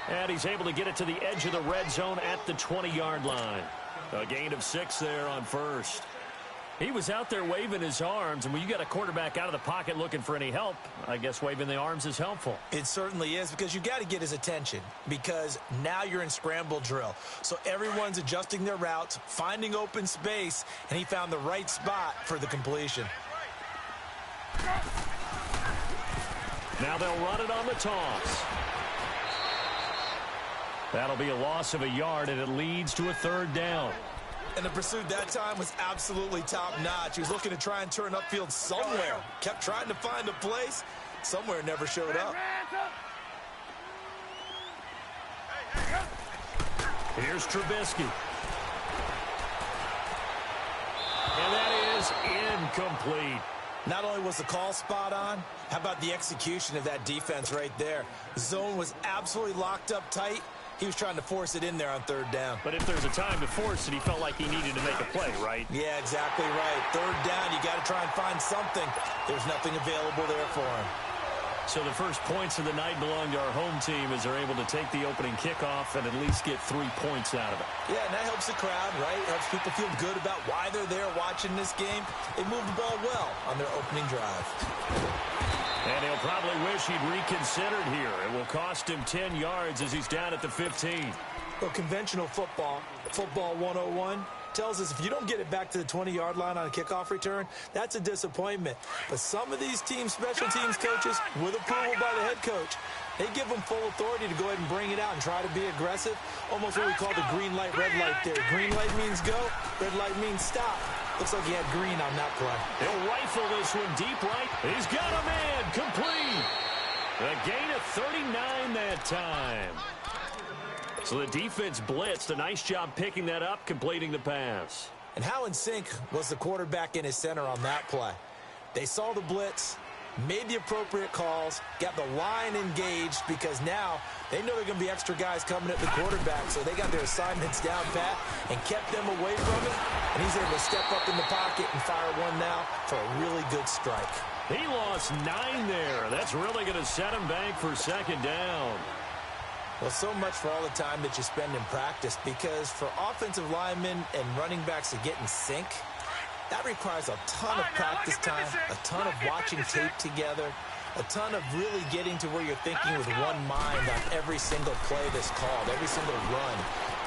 And he's able to get it to the edge of the red zone at the 20-yard line. A gain of 6 there on 1st. He was out there waving his arms, and when you got a quarterback out of the pocket looking for any help, I guess waving the arms is helpful. It certainly is, because you got to get his attention, because now you're in scramble drill. So everyone's adjusting their routes, finding open space, and he found the right spot for the completion. Now they'll run it on the toss. That'll be a loss of a yard, and it leads to a 3rd down. And the pursuit that time was absolutely top-notch. He was looking to try and turn upfield somewhere. Kept trying to find a place. Somewhere never showed up. Here's Trubisky. And that is incomplete. Not only was the call spot on, how about the execution of that defense right there? The zone was absolutely locked up tight. He was trying to force it in there on 3rd down. But if there's a time to force it, he felt like he needed to make a play, right? Yeah, exactly right. 3rd down, you got to try and find something. There's nothing available there for him. So the first points of the night belong to our home team as they're able to take the opening kickoff and at least get 3 points out of it. Yeah, and that helps the crowd, right? It helps people feel good about why they're there watching this game. They moved the ball well on their opening drive. And he'll probably wish he'd reconsidered here. It will cost him 10 yards as he's down at the 15. Well, conventional football 101, tells us if you don't get it back to the 20-yard line on a kickoff return, that's a disappointment. But some of these special teams coaches, with approval by the head coach, They give them full authority to go ahead and bring it out and try to be aggressive. Almost what we call the green light, red light there. Green light means go, red light means stop. Looks like he had green on that play. He'll rifle this one deep right. He's got a man, complete. A gain of 39 that time. So the defense blitzed. A nice job picking that up, completing the pass. And how in sync was the quarterback and his center on that play? They saw the blitz, made the appropriate calls, got the line engaged because now they know they're going to be extra guys coming at the quarterback, so they got their assignments down pat and kept them away from it, and he's able to step up in the pocket and fire one now for a really good strike. He lost 9 there. That's really going to set him back for second down. Well, so much for all the time that you spend in practice, because for offensive linemen and running backs to get in sync, that requires a ton of practice time, a ton of watching tape together, a ton of really getting to where you're thinking with one mind on every single play that's called, every single run,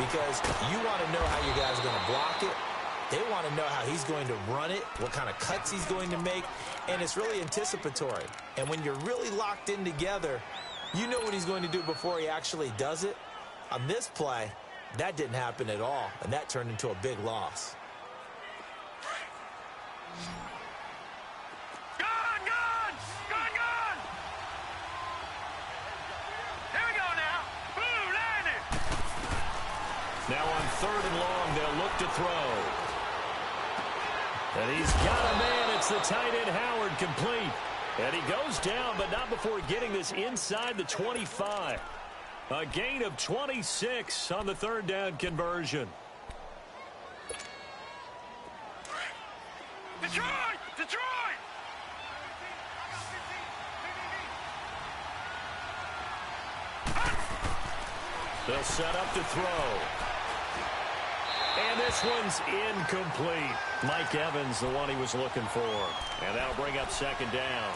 because you want to know how your guy's going to block it. They want to know how he's going to run it, what kind of cuts he's going to make, and it's really anticipatory. And when you're really locked in together, you know what he's going to do before he actually does it. On this play, that didn't happen at all, and that turned into a big loss. Gone! Here we go now. Boom, landed. Now on 3rd and long, they'll look to throw. And he's got a man. It's the tight end, Howard, complete. And he goes down, but not before getting this inside the 25. A gain of 26 on the 3rd down conversion. Detroit! They'll set up to throw. And this one's incomplete. Mike Evans, the one he was looking for. And that'll bring up second down.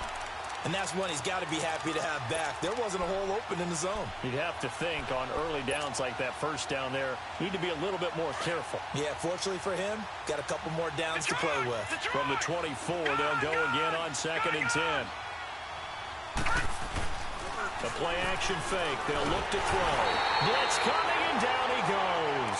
And that's one he's got to be happy to have back. There wasn't a hole open in the zone. You'd have to think on early downs like that first down there, need to be a little bit more careful. Yeah, fortunately for him, got a couple more downs to play with. From the 24, they'll go again on 2nd and 10. The play action fake. They'll look to throw. Blitz coming, and down he goes.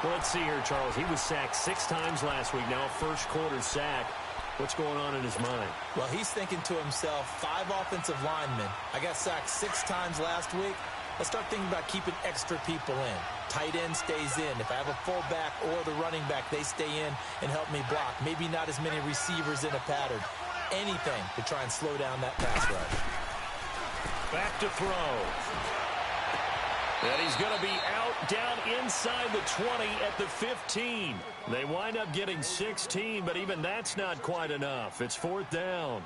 Well, let's see here, Charles. He was sacked 6 times last week. Now first quarter sack. What's going on in his mind? Well, he's thinking to himself, 5 offensive linemen. I got sacked 6 times last week. Let's start thinking about keeping extra people in. Tight end stays in. If I have a fullback or the running back, they stay in and help me block. Maybe not as many receivers in a pattern. Anything to try and slow down that pass rush. Back to throw. And he's going to be out down inside the 20 at the 15. They wind up getting 16, but even that's not quite enough. It's 4th down.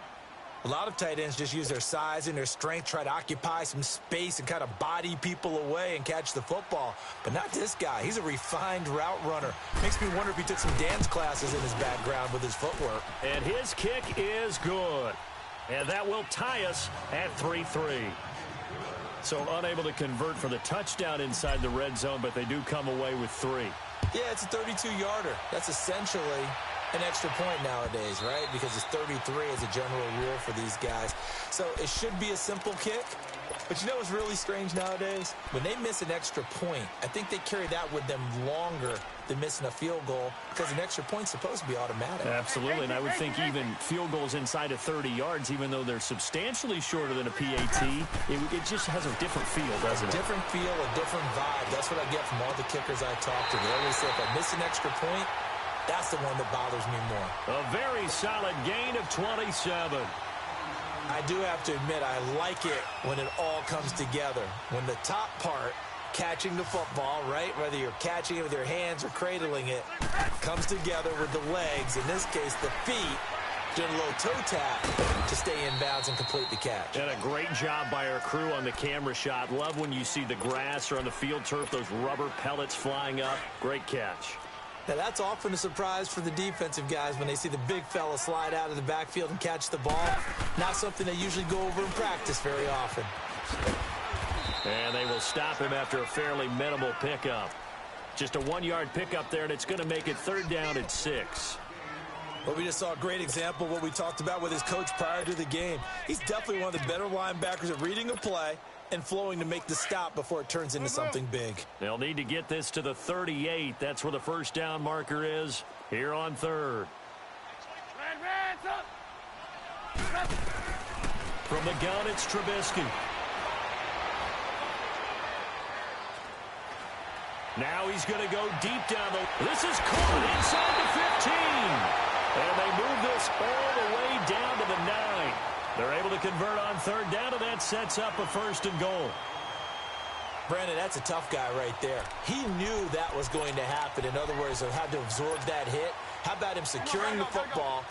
A lot of tight ends just use their size and their strength, try to occupy some space and kind of body people away and catch the football. But not this guy. He's a refined route runner. Makes me wonder if he took some dance classes in his background with his footwork. And his kick is good. And that will tie us at 3-3. So unable to convert for the touchdown inside the red zone, but they do come away with 3. Yeah, it's a 32-yarder. That's essentially an extra point nowadays, right? Because it's 33 as a general rule for these guys. So it should be a simple kick. But you know what's really strange nowadays? When they miss an extra point, I think they carry that with them longer than missing a field goal because an extra point's supposed to be automatic. Absolutely, and I would think even field goals inside of 30 yards, even though they're substantially shorter than a PAT, it just has a different feel, doesn't it? A different feel, a different vibe. That's what I get from all the kickers I talk to. They always say if I miss an extra point, that's the one that bothers me more. A very solid gain of 27. I do have to admit, I like it when it all comes together. When the top part, catching the football, right, whether you're catching it with your hands or cradling it, comes together with the legs, in this case the feet, doing a little toe tap to stay in bounds and complete the catch. And a great job by our crew on the camera shot. Love when you see the grass or on the field turf, those rubber pellets flying up. Great catch. Now, that's often a surprise for the defensive guys when they see the big fella slide out of the backfield and catch the ball. Not something they usually go over in practice very often. And they will stop him after a fairly minimal pickup. Just a 1-yard pickup there, and it's going to make it 3rd down and 6. Well, we just saw a great example of what we talked about with his coach prior to the game. He's definitely one of the better linebackers at reading a play and flowing to make the stop before it turns into something big. They'll need to get this to the 38. That's where the first down marker is here on third. From the gun, it's Trubisky. Now he's going to go deep down the... This is caught inside the 15. And they move this all the way down to the 9. They're able to convert on third down, and that sets up a first and goal. Brandon, that's a tough guy right there. He knew that was going to happen. In other words, he'll have to absorb that hit. How about him securing the football,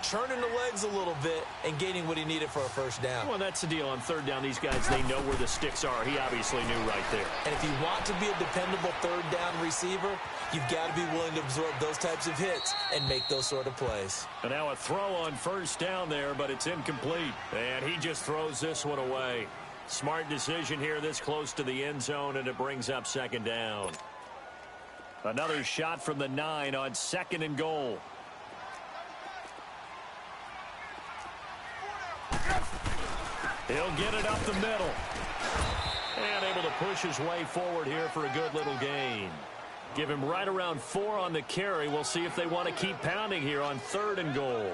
turning the legs a little bit, and gaining what he needed for a first down? Well, that's the deal. On third down, these guys, they know where the sticks are. He obviously knew right there. And if you want to be a dependable third down receiver, you've got to be willing to absorb those types of hits and make those sort of plays. And now a throw on first down there, but it's incomplete. And he just throws this one away. Smart decision here this close to the end zone, and it brings up second down. Another shot from the 9 on second and goal. He'll get it up the middle. And able to push his way forward here for a good little gain. Give him right around 4 on the carry. We'll see if they want to keep pounding here on third and goal.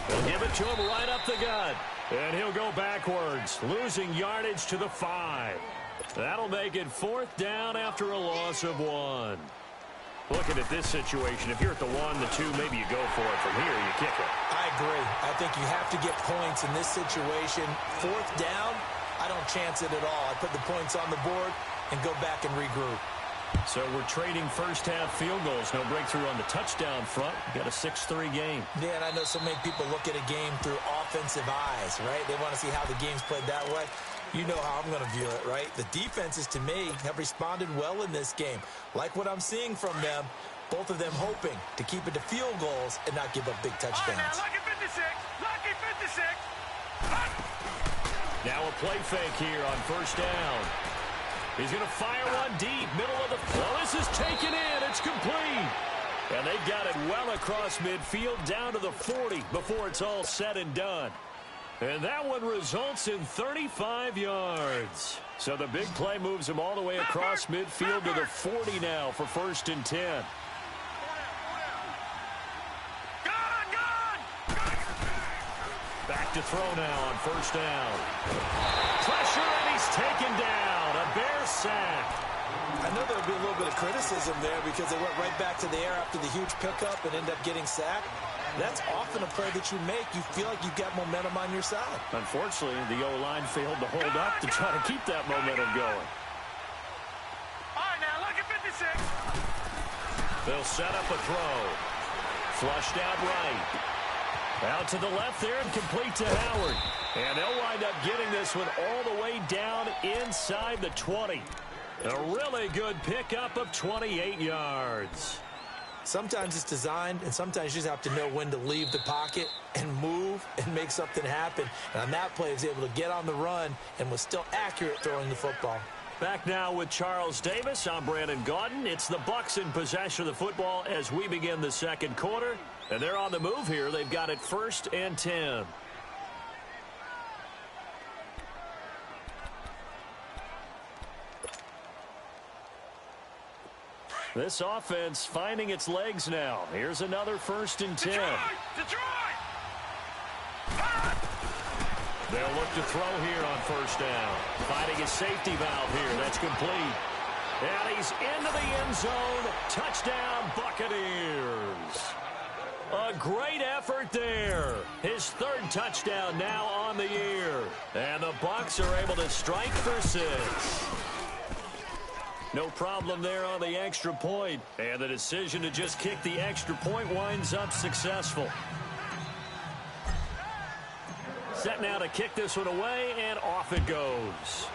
They'll give it to him right up the gut. And he'll go backwards, losing yardage to the 5. That'll make it fourth down after a loss of 1. Looking at this situation, if you're at the 1, the 2, maybe you go for it. From here, you kick it. I agree. I think you have to get points in this situation. Fourth down, I don't chance it at all. I put the points on the board and go back and regroup. So we're trading first-half field goals. No breakthrough on the touchdown front. We've got a 6-3 game. Yeah, and I know so many people look at a game through offensive eyes, right? They want to see how the game's played that way. You know how I'm going to view it, right? The defenses, to me, have responded well in this game. Like what I'm seeing from them, both of them hoping to keep it to field goals and not give up big touchdowns. All right, now, lucky 56. Lucky 56. Now a play fake here on first down. He's going to fire one deep, middle of the... Well, this is taken in. It's complete. And they've got it well across midfield down to the 40 before it's all said and done. And that one results in 35 yards. So the big play moves him all the way across midfield to the 40 now for first and 10. Back to throw now on first down. Pressure, and he's taken down. A Bear sack. I know there'll be a little bit of criticism there because they went right back to the air after the huge pickup and ended up getting sacked. That's often a play that you make. You feel like you've got momentum on your side. Unfortunately, the O-line failed to hold up to try to keep that momentum going. All right, now, look at 56. They'll set up a throw. Flushed out right. Out to the left there and complete to Howard. And they'll wind up getting this one all the way down inside the 20. A really good pickup of 28 yards. Sometimes it's designed, and sometimes you just have to know when to leave the pocket and move and make something happen. And on that play, he was able to get on the run and was still accurate throwing the football. Back now with Charles Davis. I'm Brandon Gaudin. It's the Bucs in possession of the football as we begin the second quarter. And they're on the move here. They've got it first and 10. This offense finding its legs now. Here's another first and 10. Detroit! They'll look to throw here on first down. Finding a safety valve here. That's complete. And he's into the end zone. Touchdown, Buccaneers. A great effort there. His third touchdown now on the year. And the Bucs are able to strike for 6. No problem there on the extra point. And the decision to just kick the extra point winds up successful. Set now to kick this one away, and off it goes.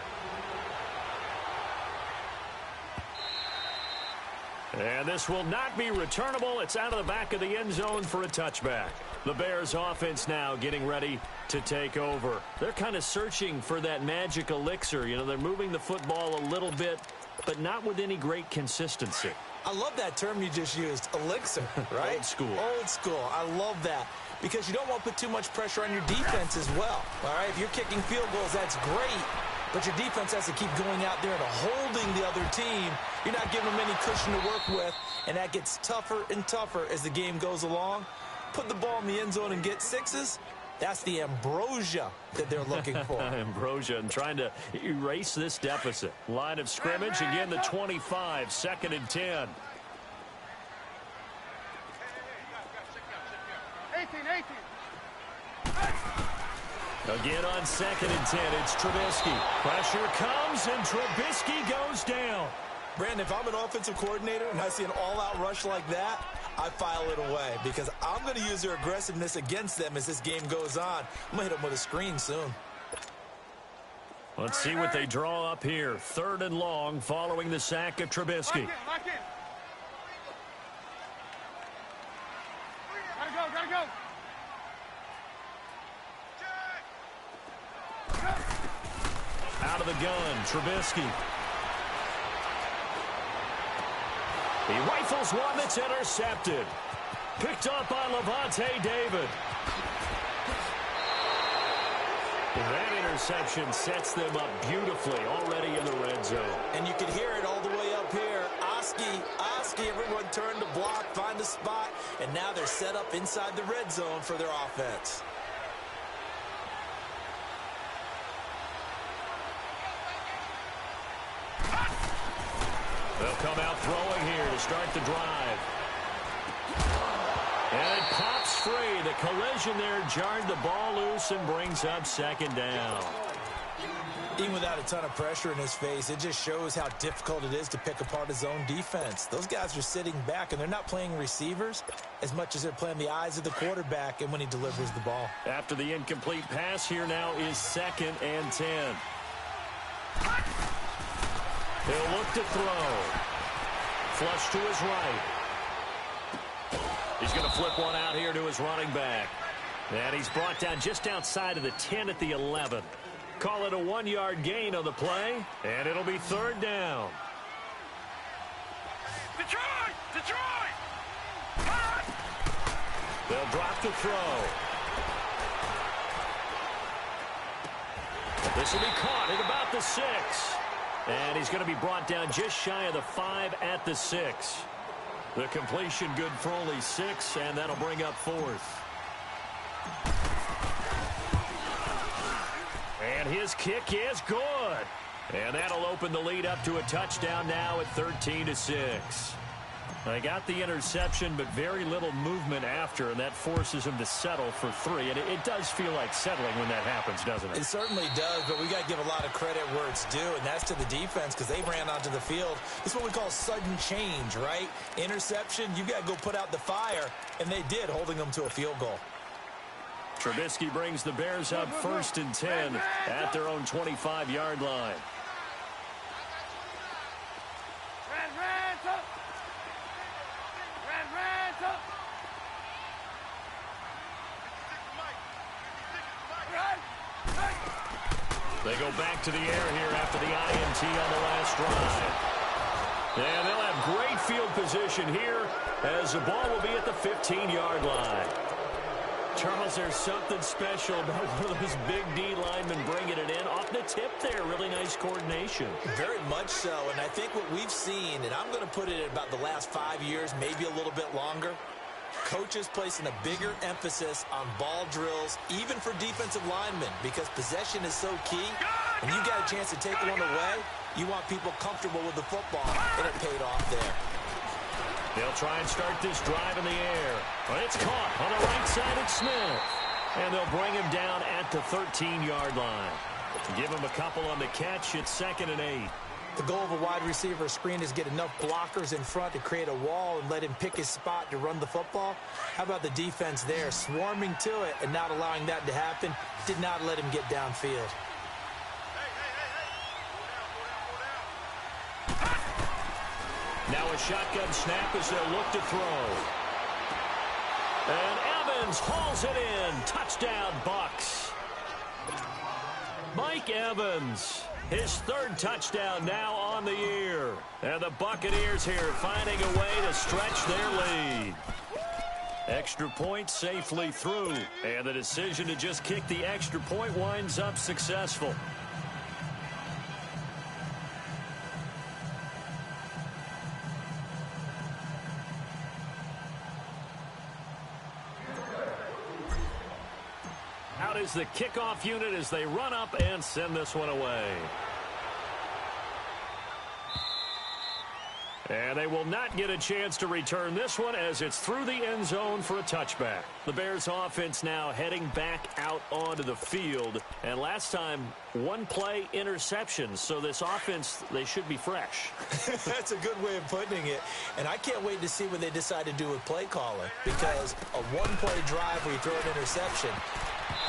And this will not be returnable. It's out of the back of the end zone for a touchback. The Bears offense now getting ready to take over. They're kind of searching for that magic elixir. You know, they're moving the football a little bit but not with any great consistency. I love that term you just used, elixir, right? Old school. Old school. I love that because you don't want to put too much pressure on your defense as well. All right, if you're kicking field goals, that's great, but your defense has to keep going out there and holding the other team. You're not giving them any cushion to work with, and that gets tougher and tougher as the game goes along. Put the ball in the end zone and get sixes. That's the ambrosia that they're looking for. Ambrosia, and trying to erase this deficit. Line of scrimmage, again the 25, 2nd and 10. 18. Again on 2nd and 10, it's Trubisky. Pressure comes, and Trubisky goes down. Brandon, if I'm an offensive coordinator and I see an all-out rush like that, I file it away because I'm going to use their aggressiveness against them as this game goes on. I'm going to hit them with a screen soon. Let's see what they draw up here. 3rd and long following the sack of Trubisky. Lock in. Gotta go. Out of the gun, Trubisky. He rifles one that's intercepted. Picked up by Levante David. That interception sets them up beautifully already in the red zone. And you can hear it all the way up here. Oski, everyone turned to block, find a spot, and now they're set up inside the red zone for their offense. They'll come out throwing here to start the drive. And it pops free. The collision there jarred the ball loose and brings up 2nd down. Even without a ton of pressure in his face, it just shows how difficult it is to pick apart his own defense. Those guys are sitting back, and they're not playing receivers as much as they're playing the eyes of the quarterback and when he delivers the ball. After the incomplete pass, here now is 2nd and 10. He'll look to throw. Flush to his right. He's going to flip one out here to his running back. And he's brought down just outside of the 10 at the 11. Call it a 1-yard gain on the play, and it'll be 3rd down. Detroit! They'll drop the throw. This will be caught at about the 6. And he's going to be brought down just shy of the 5 at the 6. The completion good for only 6, and that'll bring up 4th. And his kick is good. And that'll open the lead up to a touchdown now at 13-6. They got the interception, but very little movement after, and that forces him to settle for 3. And it does feel like settling when that happens, doesn't it? It certainly does, but we got to give a lot of credit where it's due, and that's to the defense because they ran onto the field. It's what we call sudden change, right? Interception, you got to go put out the fire, and they did, holding them to a field goal. Trubisky brings the Bears up 1st and 10 at their own 25-yard line. They go back to the air here after the INT on the last drive. And they'll have great field position here as the ball will be at the 15-yard line. Charles, there's something special about one of those big D linemen bringing it in. Off the tip there, really nice coordination. Very much so, and I think what we've seen, and I'm going to put it at about the last 5 years, maybe a little bit longer, coaches placing a bigger emphasis on ball drills, even for defensive linemen, because possession is so key. When you got a chance to take one away, you want people comfortable with the football, and it paid off there. They'll try and start this drive in the air. But it's caught on the right side of Smith. And they'll bring him down at the 13-yard line. Give him a couple on the catch. It's 2nd and 8. The goal of a wide receiver screen is get enough blockers in front to create a wall and let him pick his spot to run the football. How about the defense there, swarming to it and not allowing that to happen? Did not let him get downfield. Now a shotgun snap as they'll look to throw. And Evans hauls it in. Touchdown, Bucs. Mike Evans His third touchdown now on the year. And the Buccaneers here finding a way to stretch their lead. Extra point safely through. And the decision to just kick the extra point winds up successful. Out is the kickoff unit as they run up and send this one away. And they will not get a chance to return this one as it's through the end zone for a touchback. The Bears offense now heading back out onto the field. And last time, one play interception. So this offense, they should be fresh. That's a good way of putting it. And I can't wait to see what they decide to do with play calling. Because a one-play drive where you throw an interception,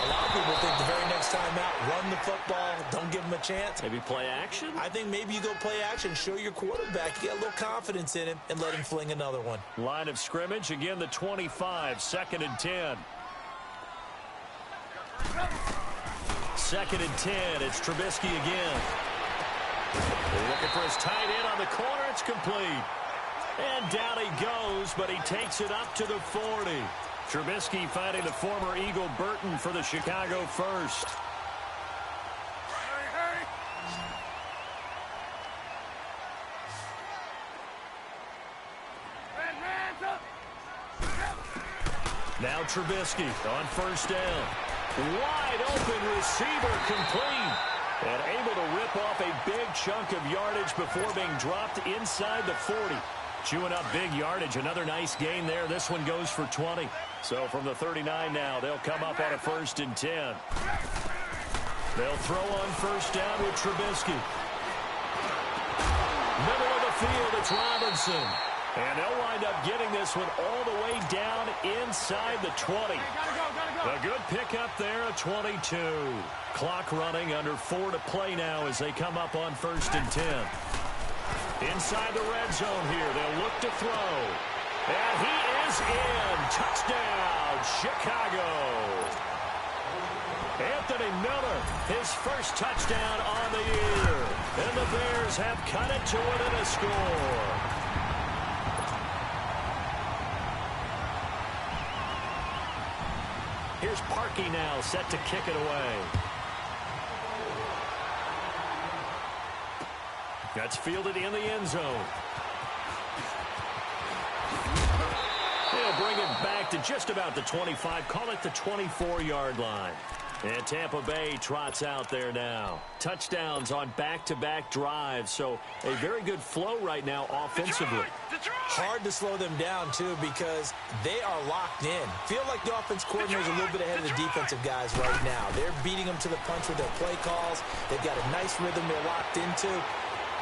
a lot of people think the very next time out, run the football, don't give them a chance. Maybe play action? I think maybe you go play action, show your quarterback, get a little confidence in him, and let him fling another one. Line of scrimmage, again the 25, 2nd and 10. 2nd and 10, it's Trubisky again. They're looking for his tight end on the corner, it's complete. And down he goes, but he takes it up to the 40. Trubisky finding the former Eagle Burton for the Chicago first. Now Trubisky on first down. Wide open receiver complete. And able to rip off a big chunk of yardage before being dropped inside the 40. Chewing up big yardage. Another nice gain there. This one goes for 20. So from the 39 now, they'll come up on a 1st and 10. They'll throw on first down with Trubisky. Middle of the field, it's Robinson. And they'll wind up getting this one all the way down inside the 20. A good pickup there, a 22. Clock running, under 4 to play now as they come up on 1st and 10. Inside the red zone here, they'll look to throw. And he is in. Touchdown, Chicago. Anthony Miller, his first touchdown on the year. And the Bears have cut it to within a score. Here's Parkey now, set to kick it away. That's fielded in the end zone. They'll bring it back to just about the 25. Call it the 24-yard line. And Tampa Bay trots out there now. Touchdowns on back-to-back drives. So a very good flow right now offensively. Hard to slow them down, too, because they are locked in. Feel like the offense coordinator is a little bit ahead of the defensive guys right now. They're beating them to the punch with their play calls. They've got a nice rhythm they're locked into.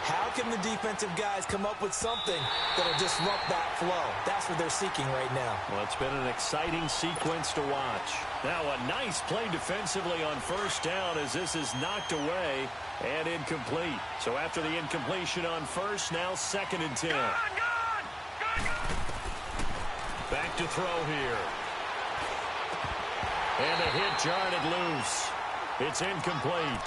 How can the defensive guys come up with something that will disrupt that flow? That's what they're seeking right now. Well, it's been an exciting sequence to watch. Now a nice play defensively on first down as this is knocked away and incomplete. So after the incompletion on first, now 2nd and 10. Back to throw here. And the hit jarred it loose. It's incomplete.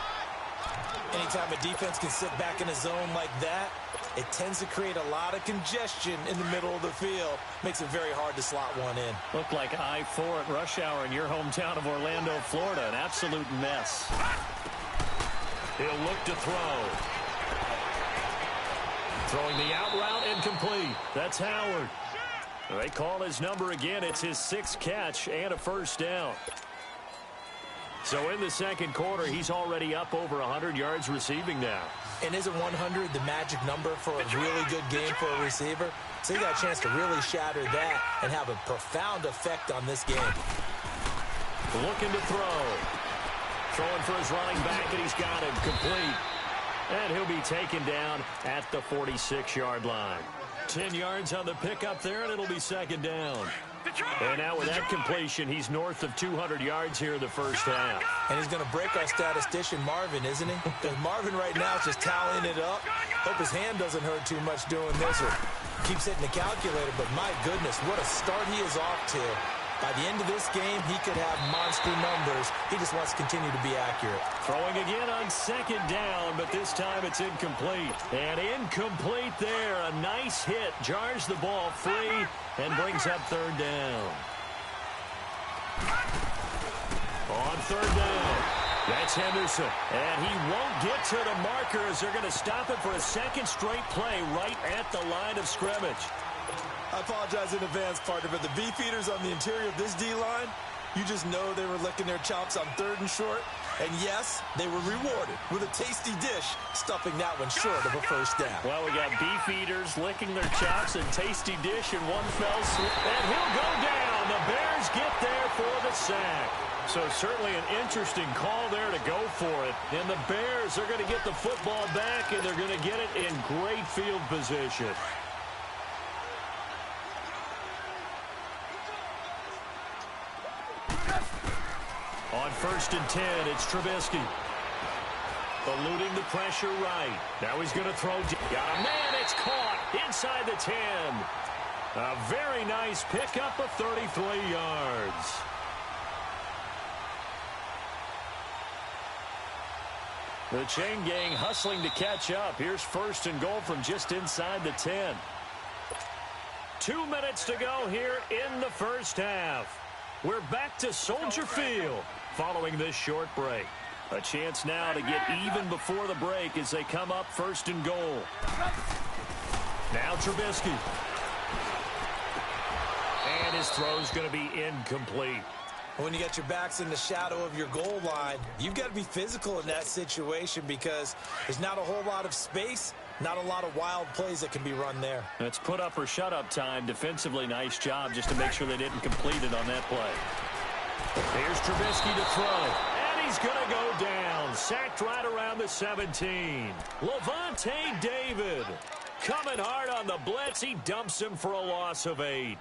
Anytime a defense can sit back in a zone like that, it tends to create a lot of congestion in the middle of the field. Makes it very hard to slot one in. Looked like I-4 at rush hour in your hometown of Orlando, Florida. An absolute mess. He'll look to throw. Throwing the out route, incomplete. That's Howard. They call his number again. It's his 6th catch and a first down. So in the second quarter, he's already up over 100 yards receiving now. And isn't 100 the magic number for a really good game for a receiver? So he got a chance to really shatter that and have a profound effect on this game. Looking to throw. Throwing for his running back, and he's got him complete. And he'll be taken down at the 46-yard line. 10 yards on the pickup there, and it'll be 2nd down. And now with that completion, he's north of 200 yards here in the first half. And he's going to break our statistician, Marvin, isn't he? Because Marvin right now is just tallying it up. Hope his hand doesn't hurt too much doing this or keeps hitting the calculator. But my goodness, what a start he is off to. By the end of this game, he could have monster numbers. He just wants to continue to be accurate. Throwing again on second down, but this time it's incomplete. And incomplete there. A nice hit. Jars the ball free and brings up third down. On third down, that's Henderson. And he won't get to the marker as they're going to stop it for a second straight play right at the line of scrimmage. I apologize in advance, partner, but the beefeaters on the interior of this D-line, you just know they were licking their chops on third and short. And yes, they were rewarded with a tasty dish, stuffing that one short of a first down. Well, we got beefeaters licking their chops and tasty dish in one fell swoop. And he'll go down. The Bears get there for the sack. So certainly an interesting call there to go for it. And the Bears are going to get the football back, and they're going to get it in great field position. On 1st and 10, it's Trubisky. Eluding the pressure right. Now he's going to throw. Got a man. It's caught inside the 10. A very nice pickup of 33 yards. The chain gang hustling to catch up. Here's 1st and goal from just inside the 10. 2 minutes to go here in the first half. We're back to Soldier Field following this short break. A chance now to get even before the break as they come up 1st and goal. Now Trubisky. And his throw's going to be incomplete. When you get your backs in the shadow of your goal line, you've got to be physical in that situation because there's not a whole lot of space, not a lot of wild plays that can be run there. It's put up or shut up time. Defensively, nice job just to make sure they didn't complete it on that play. Here's Trubisky to throw. And he's going to go down. Sacked right around the 17. Levante David coming hard on the blitz. He dumps him for a loss of 8.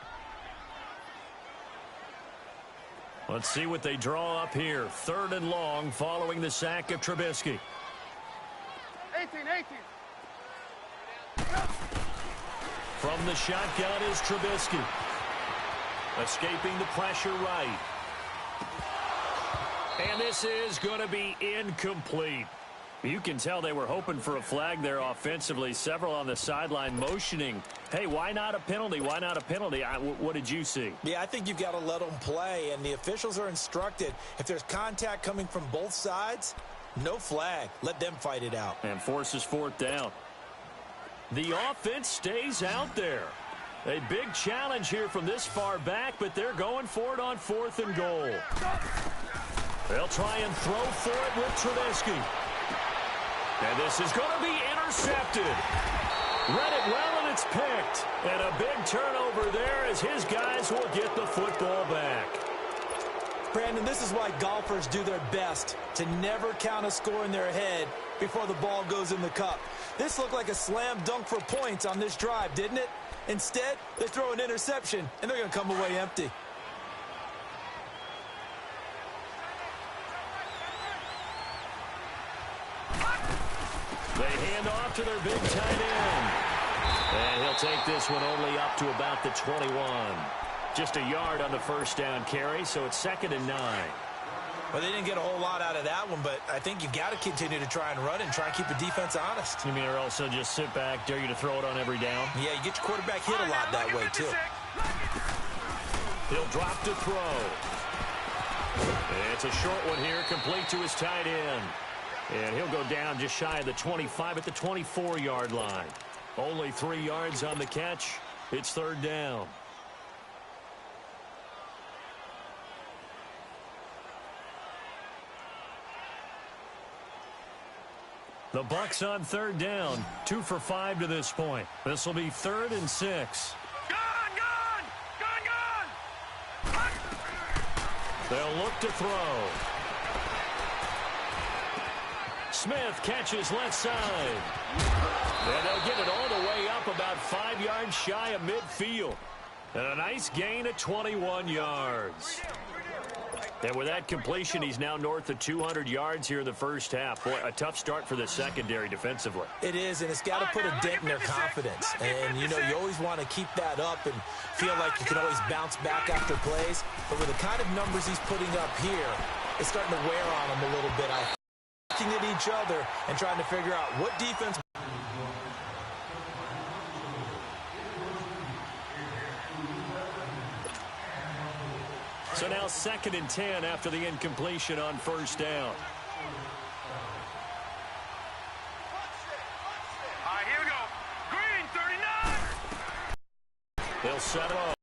Let's see what they draw up here. 3rd and long following the sack of Trubisky. 18. From the shotgun is Trubisky. Escaping the pressure right. And this is going to be incomplete. You can tell they were hoping for a flag there offensively. Several on the sideline motioning. Hey, why not a penalty? Why not a penalty? What did you see? Yeah, I think you've got to let them play, and the officials are instructed. If there's contact coming from both sides, no flag. Let them fight it out. And forces 4th down. The offense stays out there. A big challenge here from this far back, but they're going for it on 4th and goal. They'll try and throw for it with Trubisky. And this is going to be intercepted. Read it well, and it's picked. And a big turnover there as his guys will get the football back. Brandon, this is why golfers do their best to never count a score in their head before the ball goes in the cup. This looked like a slam dunk for points on this drive, didn't it? Instead, they throw an interception, and they're going to come away empty. They hand off to their big tight end. And he'll take this one only up to about the 21. Just a yard on the 1st down carry, so it's 2nd and 9. Well, they didn't get a whole lot out of that one, but I think you've got to continue to try and run and try and keep the defense honest. You mean, or also just sit back, dare you to throw it on every down? Yeah, you get your quarterback hit a lot that way, too. He'll drop to throw. It's a short one here, complete to his tight end. And he'll go down just shy of the 25 at the 24-yard line. Only 3 yards on the catch. It's 3rd down. The Bucs on 3rd down. 2 for 5 to this point. This will be 3rd and 6. Gone! They'll look to throw. Smith catches left side. And they'll get it all the way up about 5 yards shy of midfield. And a nice gain of 21 yards. And with that completion, he's now north of 200 yards here in the first half. Boy, a tough start for the secondary defensively. It is, and it's got to put a dent in their confidence. And, you know, you always want to keep that up and feel like you can always bounce back after plays. But with the kind of numbers he's putting up here, it's starting to wear on him a little bit. Looking at each other and trying to figure out what defense. So now 2nd and 10 after the incompletion on first down. All right, here we go. Green, 39. They'll settle.